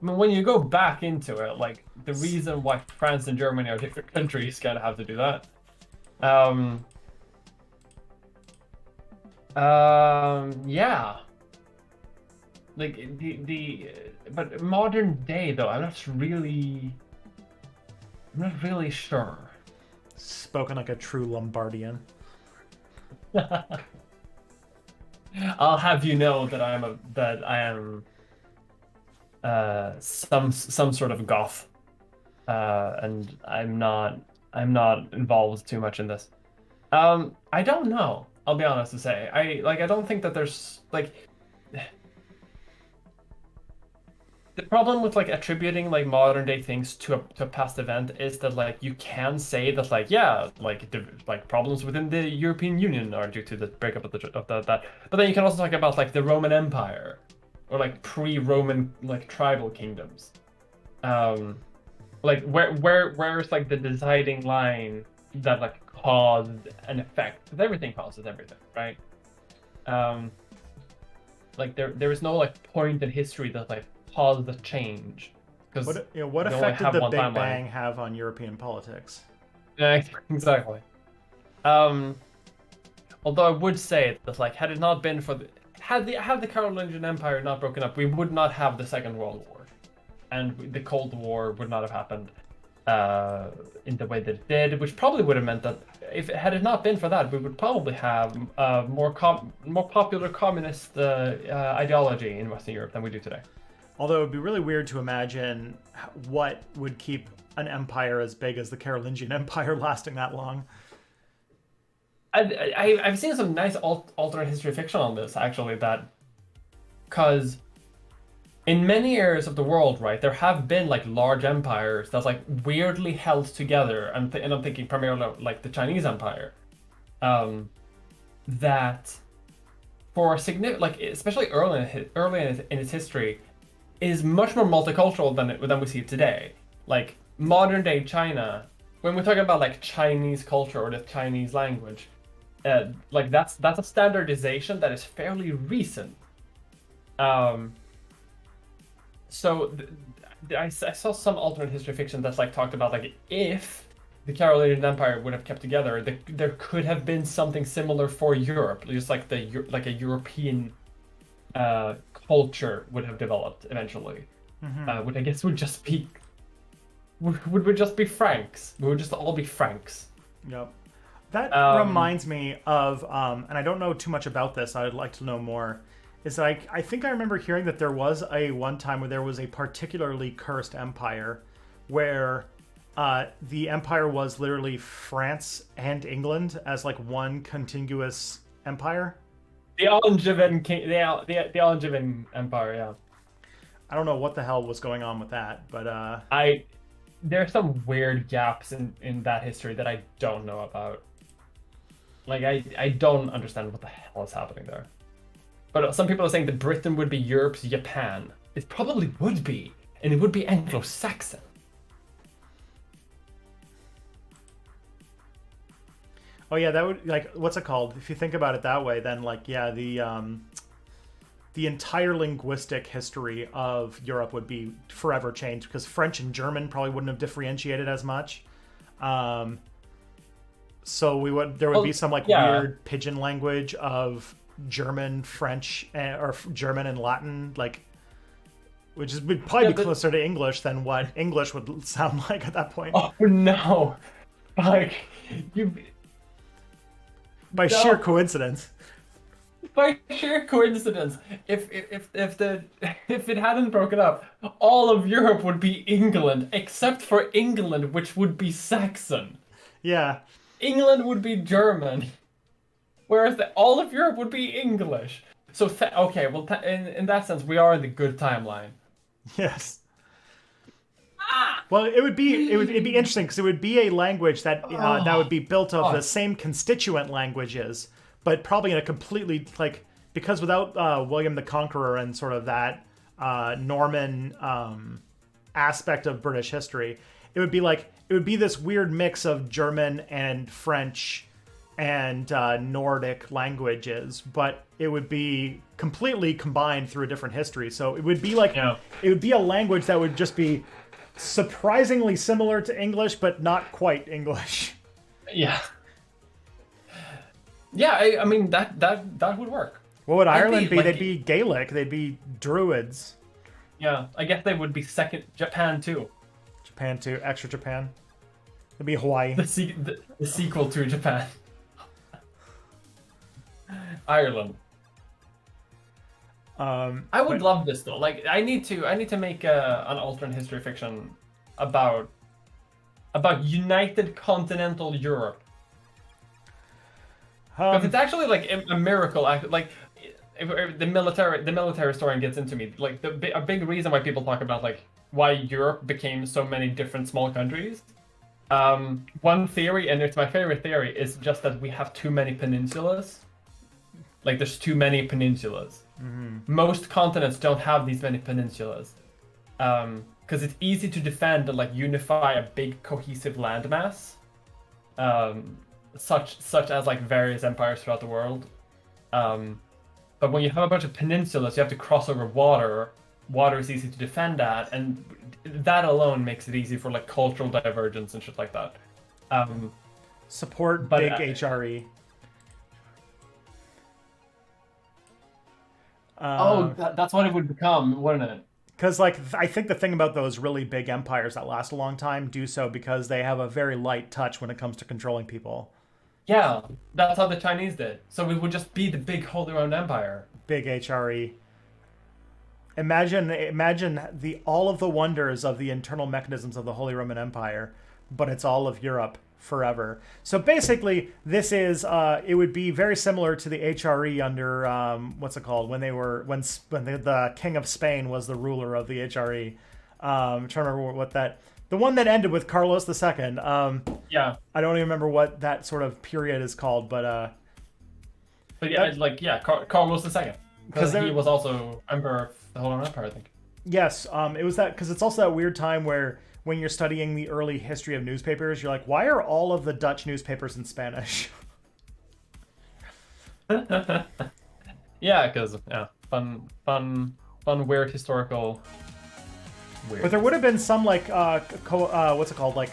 when you go back into it, like the reason why France and Germany are different countries kind of have to do that. Yeah. Like but modern day though, I'm not really sure. Spoken like a true Lombardian. I'll have you know that I am some sort of goth, and I'm not involved too much in this. I don't know. I'll be honest to say. I don't think that there's like the problem with like attributing like modern day things to a past event is that like you can say that like yeah like problems within the European Union are due to the breakup of that, but then you can also talk about like the Roman Empire or like pre-Roman like tribal kingdoms, like where's like the deciding line that like caused an effect, because everything causes everything, right? like there is no like point in history that like caused the change. Because what effect did the Big Bang have on European politics? Yeah, exactly. Although I would say that like had it not been for had the Carolingian Empire not broken up, we would not have the Second World War, and the Cold War would not have happened in the way that it did, which probably would have meant that if had it not been for that, we would probably have more popular communist ideology in Western Europe than we do today. Although it would be really weird to imagine what would keep an empire as big as the Carolingian Empire lasting that long. I've seen some nice alternate history fiction on this, actually, that because in many areas of the world, right, there have been like large empires that's like weirdly held together, and I'm thinking primarily like the Chinese Empire, that for a significant, like especially early in its history, is much more multicultural than we see today. Like modern day China, when we're talking about like Chinese culture or the Chinese language, like that's a standardization that is fairly recent. So I saw some alternate history fiction that's like talked about like if the Carolingian Empire would have kept together, there could have been something similar for Europe, just like a European culture would have developed eventually, which I guess would just be Franks. We would just all be Franks. Yep. That reminds me of, and I don't know too much about this. I'd like to know more. Is like I think I remember hearing that there was one time where there was a particularly cursed empire, where the empire was literally France and England as like one contiguous empire. The Angevin the Angevin Empire, yeah. I don't know what the hell was going on with that, but there's some weird gaps in that history that I don't know about. Like I don't understand what the hell is happening there. But some people are saying that Britain would be Europe's Japan. It probably would be, and it would be Anglo-Saxon. Oh yeah, that would like what's it called? If you think about it that way, then like yeah, the entire linguistic history of Europe would be forever changed because French and German probably wouldn't have differentiated as much. So there would be some like weird pidgin language of German, French, or German and Latin, like which would probably be closer to English than what English would sound like at that point. Oh no, like you. By sheer coincidence. By sheer coincidence, if it hadn't broken up, all of Europe would be England, except for England, which would be Saxon. Yeah. England would be German, whereas all of Europe would be English. So okay, well, in that sense, we are in the good timeline. Yes. Well, it'd be interesting because it would be a language that would be built of the same constituent languages, but probably in a completely like because without William the Conqueror and sort of that Norman aspect of British history, it would be this weird mix of German and French and Nordic languages, but it would be completely combined through a different history. So it would be like it would be a language that would just be surprisingly similar to English, but not quite English. Yeah. Yeah, I mean that would work. What would Ireland be? Like, they'd be Gaelic. They'd be Druids. Yeah, I guess they would be second Japan too. Japan too. Extra Japan. It'd be Hawaii. The sequel to Japan. Ireland. I would love this though. Like I need to make an alternate history fiction about United Continental Europe. Because it's actually like a miracle. Like if the military historian gets into me. Like a big reason why people talk about like why Europe became so many different small countries. One theory, and it's my favorite theory, is just that we have too many peninsulas. Like there's too many peninsulas. Mm-hmm. Most continents don't have these many peninsulas. Because it's easy to defend and like unify a big cohesive landmass. Such as like various empires throughout the world. But when you have a bunch of peninsulas, you have to cross over water. Water is easy to defend at, and that alone makes it easy for like cultural divergence and shit like that. Um, Support but big HRE. that's what it would become, wouldn't it? Because, like, I think the thing about those really big empires that last a long time do so because they have a very light touch when it comes to controlling people. Yeah, that's how the Chinese did. So we would just be the big Holy Roman Empire. Big HRE. Imagine the all of the wonders of the internal mechanisms of the Holy Roman Empire, but it's all of Europe forever. So basically, this is it would be very similar to the HRE under what's it called when the King of Spain was the ruler of the HRE. I'm trying to remember what that the one that ended with Carlos II. Yeah, I don't even remember what that sort of period is called, but yeah, Carlos II, because there- he was also emperor of the Holy Roman Empire, I think. yes, it was that because it's also that weird time where when you're studying the early history of newspapers, you're like, why are all of the Dutch newspapers in Spanish? Yeah, because fun, weird historical. Weird. But there would have been some like what's it called, like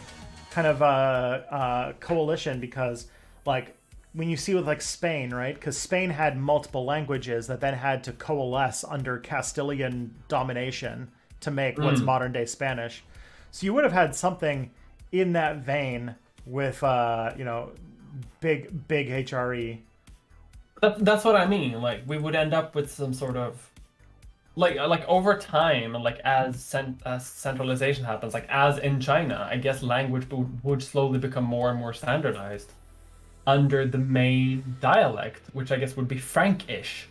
kind of coalition because like when you see with like Spain, right? Because Spain had multiple languages that then had to coalesce under Castilian domination to make what's modern day Spanish. So you would have had something in that vein with big HRE. That's what I mean. Like we would end up with some sort of like over time, like as centralization happens, like as in China, I guess language would slowly become more and more standardized under the main dialect, which I guess would be Frankish.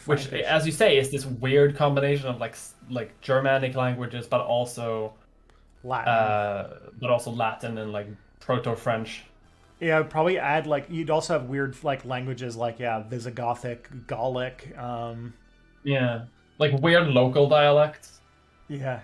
Which, as you say, is this weird combination of like Germanic languages, but also Latin and like Proto-French. Yeah, probably add like you'd also have weird like languages like Visigothic, Gallic. Yeah, like weird local dialects. Yeah.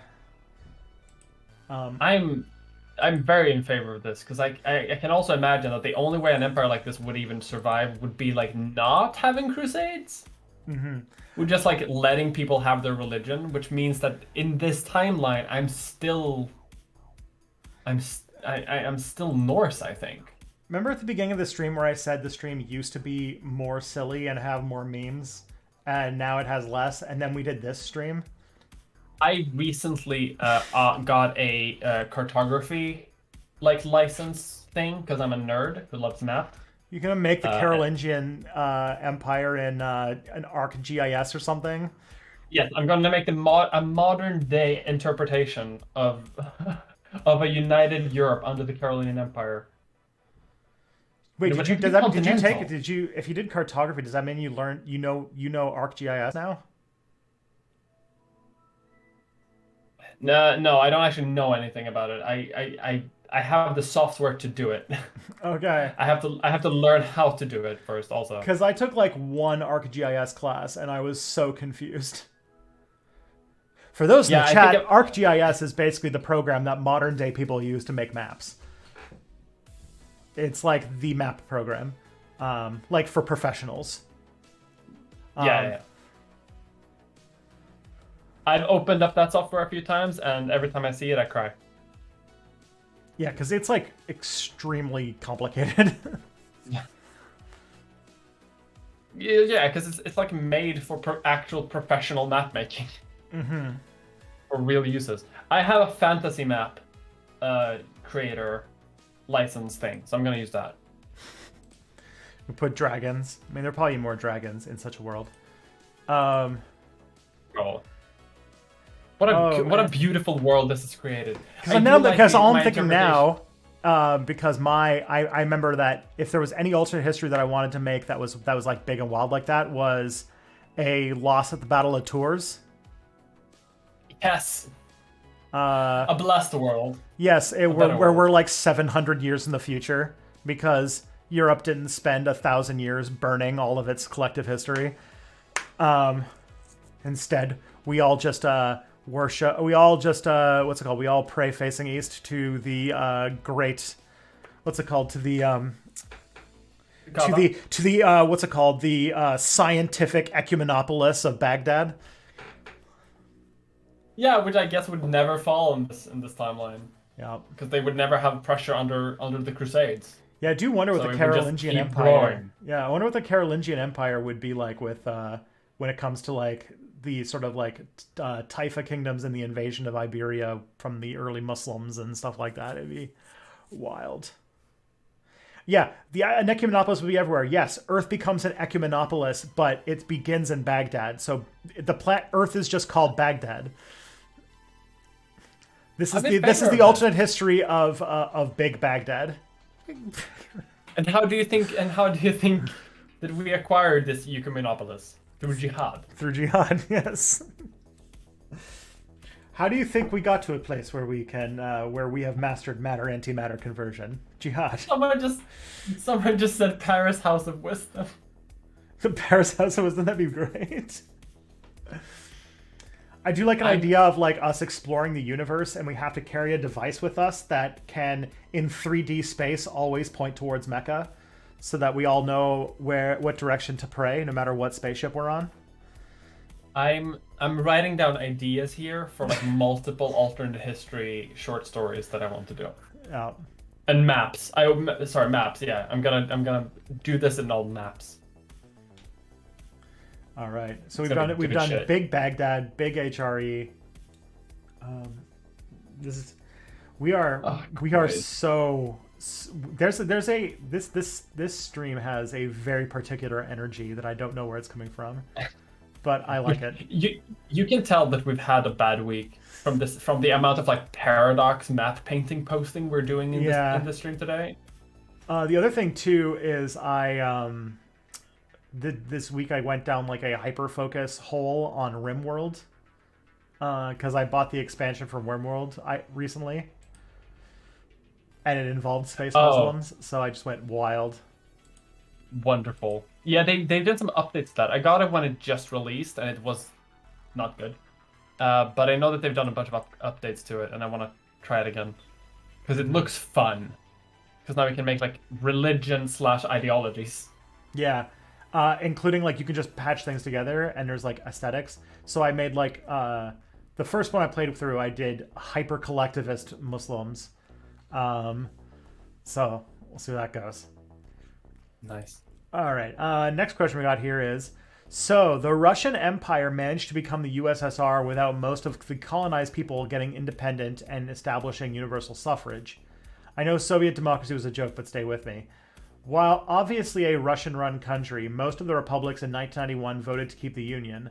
I'm very in favor of this because I can also imagine that the only way an empire like this would even survive would be like not having crusades. Mm-hmm. We're just like letting people have their religion, which means that in this timeline, I'm still Norse, I think. Remember at the beginning of the stream where I said the stream used to be more silly and have more memes, and now it has less, and then we did this stream? I recently got a cartography license thing because I'm a nerd who loves map. You're gonna make the Carolingian Empire in an ArcGIS or something? Yes, I'm going to make a modern day interpretation of of a united Europe under the Carolingian Empire. Wait, if you did cartography, does that mean you know ArcGIS now? No, I don't actually know anything about it. I have the software to do it. Okay. I have to learn how to do it first also. Because I took like one ArcGIS class and I was so confused. For those in the chat, ArcGIS is basically the program that modern day people use to make maps. It's like the map program, like for professionals. Yeah. I've opened up that software a few times, and every time I see it, I cry. Yeah, because it's like extremely complicated. Yeah, because it's like made for actual professional map making. Mm-hmm. For real uses. I have a fantasy map creator license thing, so I'm gonna use that. We put dragons. I mean, there are probably more dragons in such a world. Oh. What a beautiful world this has created. Because all I'm thinking now, because I remember that if there was any alternate history that I wanted to make that was like big and wild like that was a loss at the Battle of Tours. Yes. A blessed world. Yes, where we're like 700 years in the future because Europe didn't spend 1,000 years burning all of its collective history. Instead, we all just worship. We all just what's it called? We all pray facing east to the great. What's it called? To the to the what's it called? The scientific ecumenopolis of Baghdad. Yeah, which I guess would never fall in this timeline. Yeah. Because they would never have pressure under the Crusades. Yeah, I do wonder what So the it would just Carolingian keep Empire. growing. Yeah, I wonder what the Carolingian Empire would be like with when it comes to like the sort of like Taifa kingdoms and the invasion of Iberia from the early Muslims and stuff like that. It'd be wild. Yeah, an ecumenopolis would be everywhere. Yes, Earth becomes an ecumenopolis, but it begins in Baghdad. So Earth is just called Baghdad. This is the alternate history of Big Baghdad. And how do you think that we acquired this ecumenopolis? Through jihad. Through jihad, yes. How do you think we got to a place where we can where we have mastered matter-antimatter conversion? Jihad. Someone just said Paris House of Wisdom. The Paris House of Wisdom, that'd be great. I do like an idea of like us exploring the universe and we have to carry a device with us that can, in 3D space, always point towards Mecca, so that we all know what direction to pray, no matter what spaceship we're on. I'm writing down ideas here for like multiple alternate history short stories that I want to do. And maps. Maps. Yeah, I'm gonna do this in all maps. All right. So we've done shit. Big Baghdad, big HRE. We are so. This stream has a very particular energy that I don't know where it's coming from, but I like it. You can tell that we've had a bad week from the amount of like paradox map painting posting we're doing in this stream today. The other thing too is this week I went down like a hyper focus hole on RimWorld because I bought the expansion for RimWorld recently. And it involved space Muslims, so I just went wild. Wonderful. Yeah, they did some updates to that. I got it when it just released, and it was not good. But I know that they've done a bunch of updates to it, and I want to try it again. Because it looks fun. Because now we can make, like, religion/ideologies. Yeah. Including, like, you can just patch things together, and there's, like, aesthetics. So I made, like, the first one I played through, I did hyper-collectivist Muslims. So we'll see where that goes. Nice. All right. Next question we got here is, so the Russian Empire managed to become the USSR without most of the colonized people getting independent and establishing universal suffrage. I know Soviet democracy was a joke, but stay with me. While obviously a Russian-run country, most of the republics in 1991 voted to keep the Union.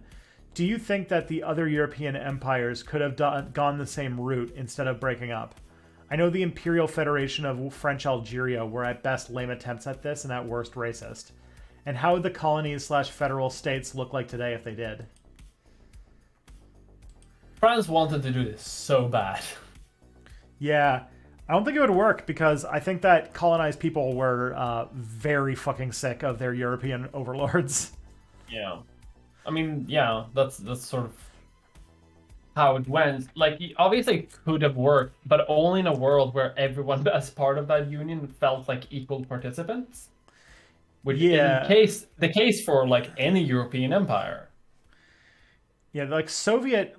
Do you think that the other European empires could have gone the same route instead of breaking up? I know the Imperial Federation of French Algeria were at best lame attempts at this and at worst racist. And how would the colonies/federal states look like today if they did? France wanted to do this so bad. Yeah, I don't think it would work because I think that colonized people were very fucking sick of their European overlords. Yeah. I mean, yeah, that's sort of how it went. Like, obviously it could have worked, but only in a world where everyone as part of that union felt like equal participants. Which is the case for like any European empire. Yeah, the Soviet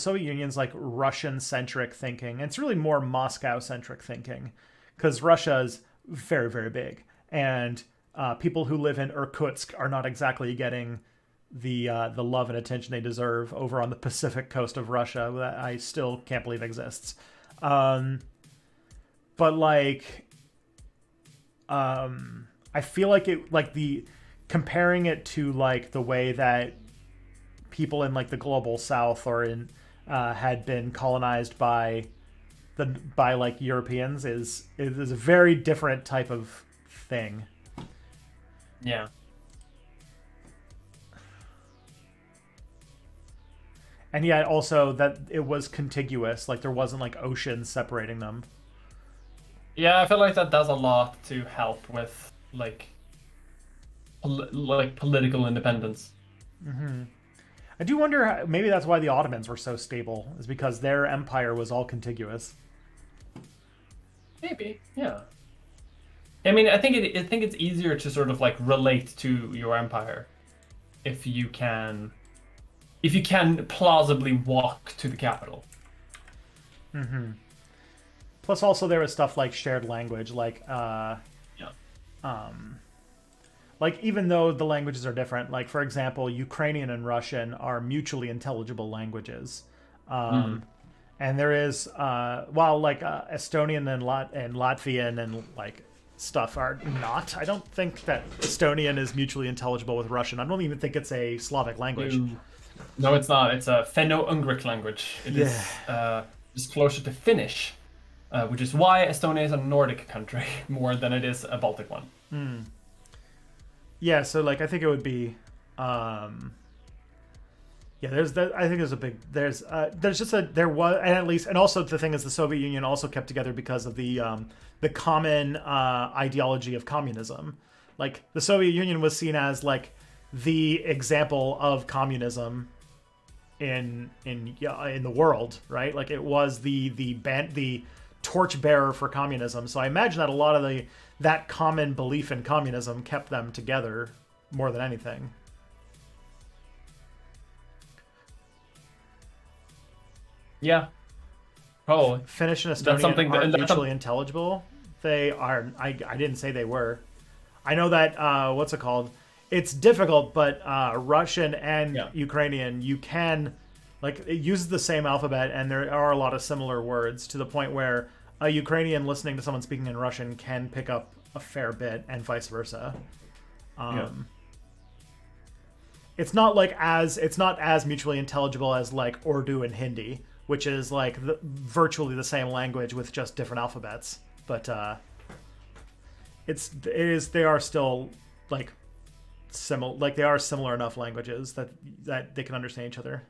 Union's like Russian-centric thinking. It's really more Moscow-centric thinking, because Russia is very, very big, and people who live in Irkutsk are not exactly getting the love and attention they deserve over on the Pacific coast of Russia that I still can't believe exists. But like, I feel like comparing it to like the way that people in like the global South or in had been colonized by like Europeans is a very different type of thing. Yeah. And yet also that it was contiguous, like there wasn't like oceans separating them. Yeah, I feel like that does a lot to help with like political independence. Mm-hmm. I do wonder, maybe that's why the Ottomans were so stable, is because their empire was all contiguous. Maybe, yeah. I mean, I think it's easier to sort of like relate to your empire if you can plausibly walk to the capital. Plus, also there was stuff like shared language, Yeah. like even though the languages are different, like for example, Ukrainian and Russian are mutually intelligible languages. And there is while like Estonian and Latvian and like stuff are not. I don't think that Estonian is mutually intelligible with Russian. I don't even think it's a Slavic language. No, it's not. It's a Finno-Ugric language. It is just closer to Finnish, which is why Estonia is a Nordic country more than it is a Baltic one. Yeah, so like I think it would be yeah, there's that. I think there's a big there's just a there was and at least and also the thing is the Soviet Union also kept together because of the common ideology of communism. Like the Soviet Union was seen as like the example of communism in the world, right? Like it was the torchbearer for communism. So I imagine that a lot of that common belief in communism kept them together more than anything. Yeah, probably. Finnish and Estonian something are that's mutually intelligible. They are. I didn't say they were. I know that what's it called? It's difficult, but Russian and Ukrainian, you can like it uses the same alphabet, and there are a lot of similar words to the point where a Ukrainian listening to someone speaking in Russian can pick up a fair bit, and vice versa. It's not as mutually intelligible as like Urdu and Hindi, which is like virtually the same language with just different alphabets. But they are still like similar. Like they are similar enough languages that they can understand each other.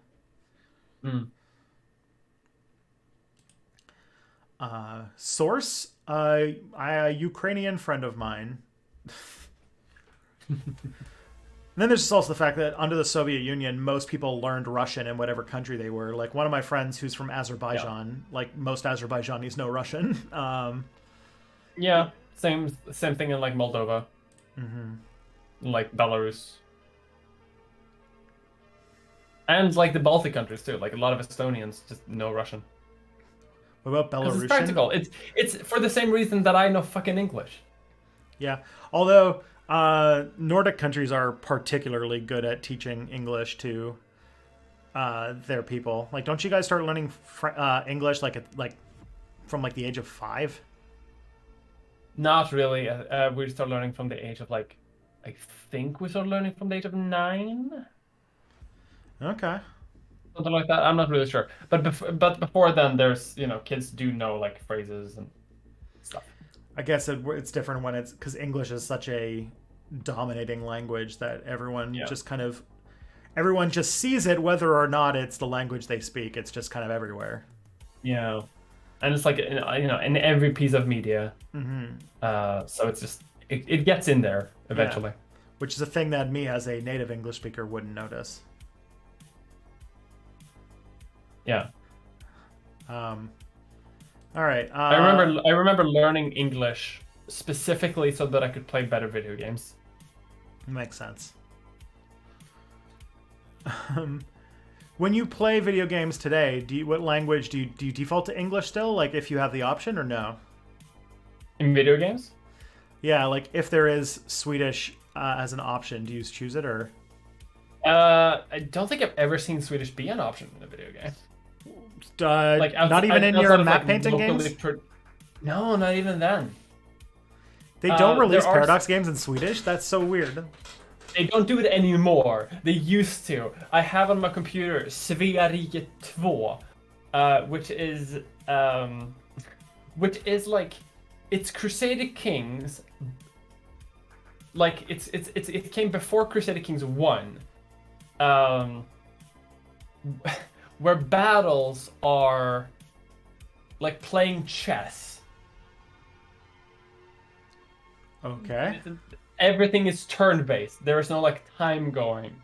Source, a Ukrainian friend of mine. And then there's just also the fact that under the Soviet Union, most people learned Russian in whatever country they were. Like one of my friends who's from Azerbaijan, like most Azerbaijanis know Russian. Yeah, same thing in like Moldova, like Belarus, and like the Baltic countries too. Like a lot of Estonians just know Russian. What about Belarusian? It's practical. It's for the same reason that I know fucking English. Yeah, although Nordic countries are particularly good at teaching English to their people. Like, don't you guys start learning English like from like the age of 5? Not really. We start learning from the age of like, I think we start learning from the age of 9. Okay. Something like that. I'm not really sure. But before then, there's kids do know like phrases and stuff. I guess it's different when it's because English is such a dominating language that everyone just sees it, whether or not it's the language they speak. It's just kind of everywhere. Yeah, and it's like in every piece of media. So it's just it gets in there eventually. Yeah. Which is a thing that me as a native English speaker wouldn't notice. Yeah. All right. I remember learning English specifically so that I could play better video games. Makes sense. When you play video games today, what language do you default to English still? Like if you have the option or no? In video games? Yeah, like if there is Swedish as an option, do you choose it or? I don't think I've ever seen Swedish be an option in a video game. Like not even in your map painting games? No, not even then. They don't release Paradox games in Swedish? That's so weird. They don't do it anymore. They used to. I have on my computer Svea Rike 2, which is like it's Crusader Kings. Like it came before Crusader Kings 1. Where battles are like playing chess. Okay. Everything is turn-based. There is no like time going.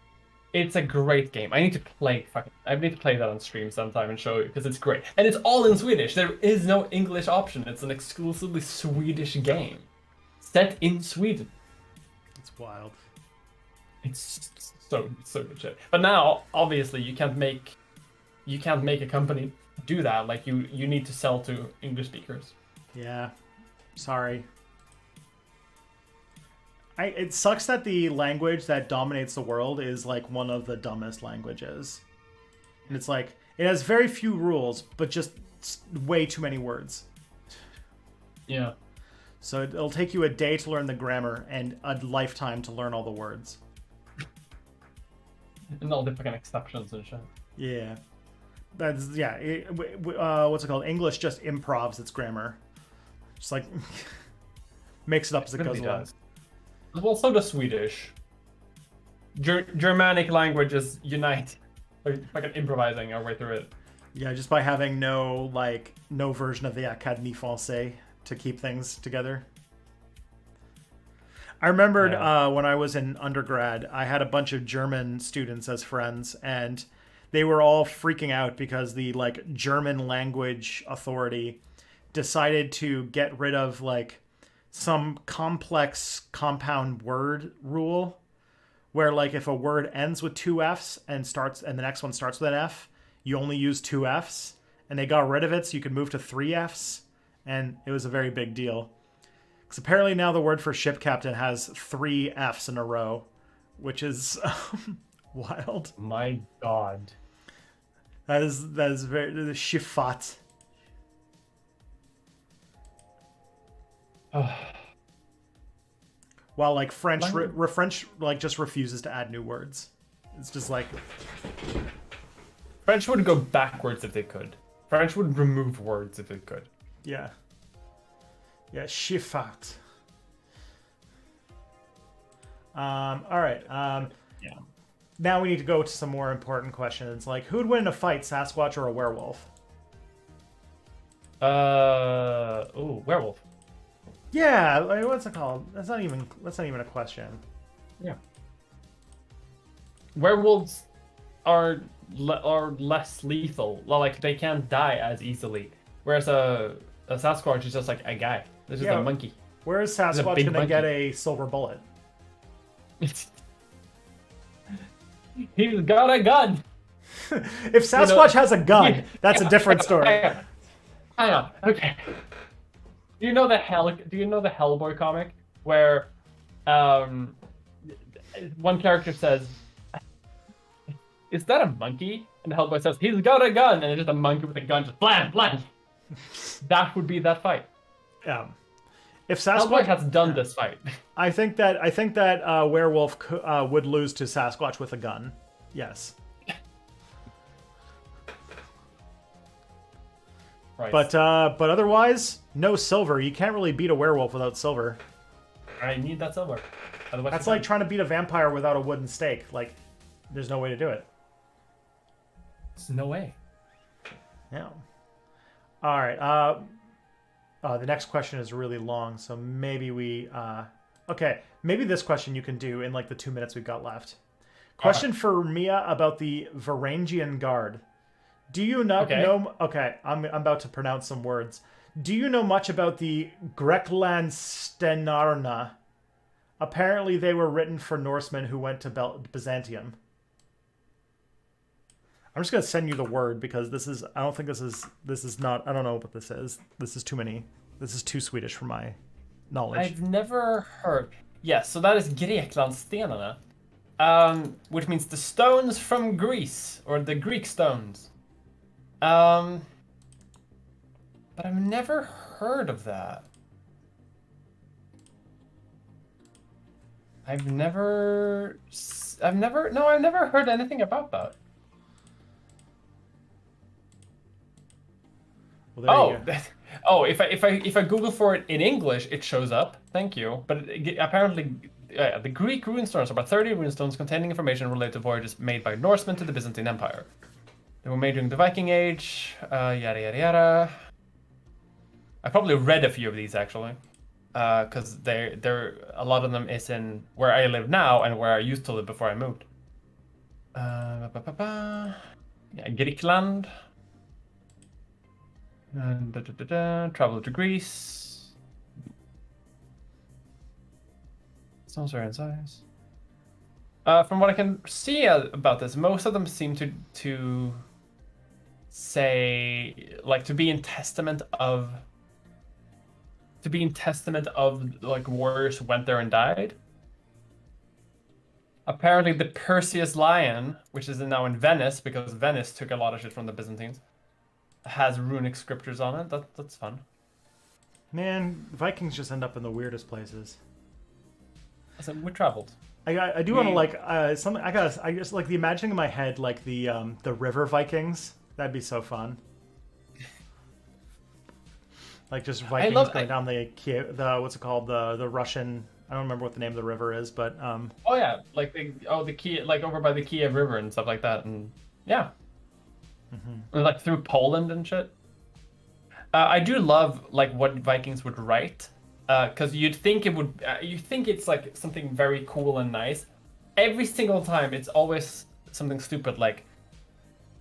It's a great game. I need to play that on stream sometime and show you because it's great. And it's all in Swedish. There is no English option. It's an exclusively Swedish game. set in Sweden. It's wild. It's so good shit. But now, obviously, you can't make a company do that. Like you need to sell to English speakers. Yeah. Sorry. It sucks that the language that dominates the world is like one of the dumbest languages. And it's like, it has very few rules, but just way too many words. Yeah. So it'll take you a day to learn the grammar and a lifetime to learn all the words. And all the fucking exceptions and shit. Yeah. That's, yeah. What's it called? English just improvs its grammar. Just like, makes it up as it goes along. Well, so does Swedish. Germanic languages unite. Like fucking improvising our way through it. Yeah, just by having no version of the Académie Française to keep things together. I remembered when I was in undergrad, I had a bunch of German students as friends, and they were all freaking out because the like German language authority decided to get rid of like some complex compound word rule where like if a word ends with two F's and the next one starts with an F, you only use two F's, and they got rid of it so you could move to three F's, and it was a very big deal. Because apparently now the word for ship captain has three F's in a row, which is wild. My God. That is very the Schifffahrt. While like French French like just refuses to add new words. It's just like French would go backwards if they could. French would remove words if it could. Yeah. Yeah, Schifffahrt. All right. Yeah. Now we need to go to some more important questions, like who'd win in a fight, Sasquatch or a werewolf? Werewolf. Yeah, like, what's it called? That's not even a question. Yeah. Werewolves are less lethal. Like they can't die as easily. Whereas a Sasquatch is just like a guy. This is a monkey. Where is Sasquatch gonna get a silver bullet? He's got a gun. If Sasquatch has a gun, that's a different story. Hang on. Okay. Do you know the Hellboy comic where one character says, "Is that a monkey?" And the Hellboy says, "He's got a gun," and it's just a monkey with a gun, just blam, blam. That would be that fight. If Sasquatch Hellboy has done this fight, I think that werewolf would lose to Sasquatch with a gun. Yes. Right. But otherwise, no silver. You can't really beat a werewolf without silver. I need that silver. Otherwise, that's like trying to beat a vampire without a wooden stake. Like, there's no way to do it. There's no way. Yeah. All right. The next question is really long, so maybe we... okay, maybe this question you can do in like the 2 minutes we've got left. Question for Mia about the Varangian Guard. Do you know... Okay, I'm about to pronounce some words. Do you know much about the Grekland Stenarna? Apparently they were written for Norsemen who went to Byzantium. I'm just gonna send you the word because this is. I don't think this is not. I don't know what this is. This is too many. This is too Swedish for my knowledge. I've never heard. Yes, so that is Greklandstenarna, which means the stones from Greece or the Greek stones. But I've never heard of that. I've never heard anything about that. Well, if I Google for it in English, it shows up. Thank you. But apparently, the Greek runestones are about 30 runestones containing information related to voyages made by Norsemen to the Byzantine Empire. They were made during the Viking Age. Yada yada yada. I probably read a few of these actually, because they're a lot of them is in where I live now and where I used to live before I moved. Yeah, Greekland. And travel to Greece. Stones are in size. From what I can see about this, most of them seem to say like to be in testament of like warriors who went there and died. Apparently, the Perseus lion, which is now in Venice because Venice took a lot of shit from the Byzantines, has runic scriptures on it. That's fun. Man, Vikings just end up in the weirdest places. So we traveled. I do want to like something. I just like the imagining in my head like the river Vikings. That'd be so fun. Like just Vikings going down the what's it called, the Russian. I don't remember what the name of the river is, but oh yeah, like the Kiev, like over by the Kiev River and stuff like that, and yeah, like through Poland and shit. I do love like what Vikings would write, because you'd think it would, you think it's like something very cool and nice. Every single time, it's always something stupid like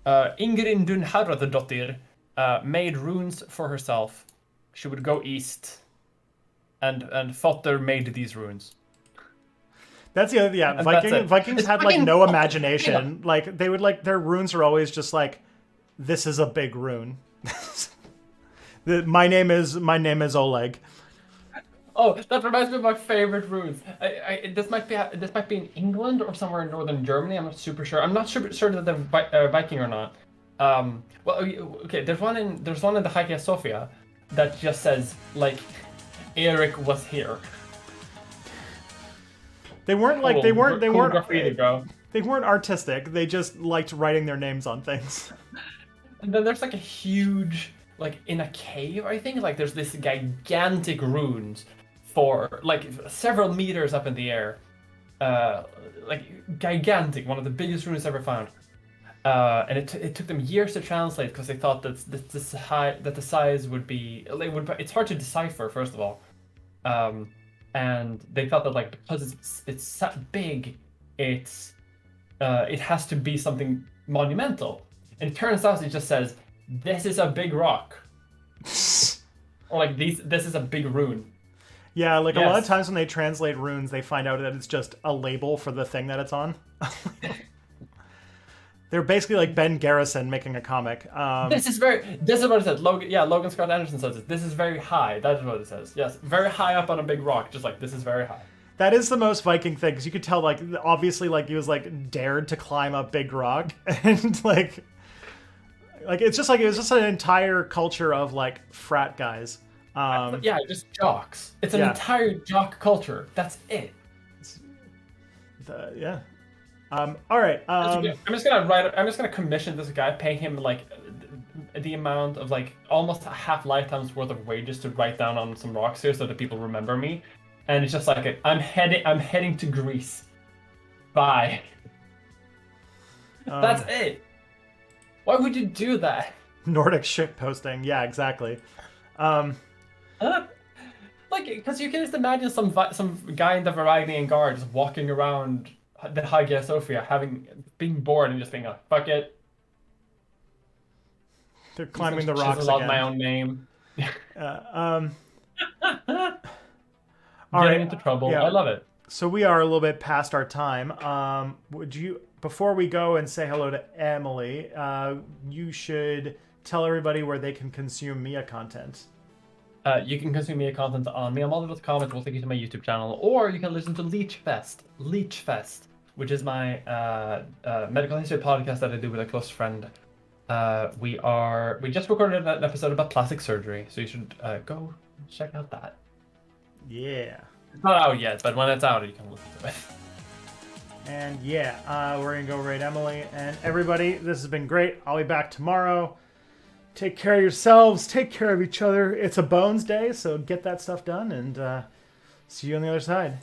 Ingrid Haraldardóttir made runes for herself. She would go east. And Fotter made these runes. That's the other, yeah. Vikings had like no imagination. Like they would like their runes are always just like, this is a big rune. My name is Oleg. Oh, that reminds me of my favorite runes. This might be in England or somewhere in northern Germany. I'm not super sure. I'm not sure that they're Viking or not. Well, okay. There's one in the Hagia Sophia that just says like, Eric was here. They weren't like they weren't graffiti, bro. They weren't artistic. They just liked writing their names on things. And then there's like a huge, like in a cave, I think, like there's this gigantic runes for like several meters up in the air, like gigantic, one of the biggest runes ever found. And it took them years to translate because they thought that the size would be it's hard to decipher, first of all, and they thought that like because it's big, it has to be something monumental, and it turns out it just says this is a big rock, or like this is a big rune. Yeah, like yes. A lot of times when they translate runes, they find out that it's just a label for the thing that it's on. They're basically like Ben Garrison making a comic. This is what it says. Logan Scott Anderson says it. This is very high. That is what it says. Yes, very high up on a big rock. Just like, this is very high. That is the most Viking thing, because you could tell, like, obviously, like, he was, like, dared to climb a big rock. And, like, it's just, like, it was just an entire culture of, like, frat guys. Yeah, just jocks. It's an entire jock culture. That's it. Yeah. All right. I'm just gonna commission this guy, pay him like the amount of like almost a half lifetime's worth of wages to write down on some rocks here so that people remember me. And it's just like I'm heading to Greece. Bye. That's it. Why would you do that? Nordic shit posting. Yeah, exactly. Like, because you can just imagine some guy in the Varangian Guard just walking around the Hagia Sophia, being bored and just being like, fuck it. They're climbing the rocks again. My own name. All Getting into trouble. Yeah. I love it. So we are a little bit past our time. Would you, before we go and say hello to Emily, you should tell everybody where they can consume Mia content. You can consume Mia content on miamulder.com. It will take you to my YouTube channel, or you can listen to Leechfest, which is my medical history podcast that I do with a close friend. We just recorded an episode about plastic surgery, so you should go check out that. Yeah. It's not out yet, but when it's out, you can listen to it. And yeah, we're gonna go rate Emily. And everybody, this has been great. I'll be back tomorrow. Take care of yourselves. Take care of each other. It's a Bones Day, so get that stuff done, and see you on the other side.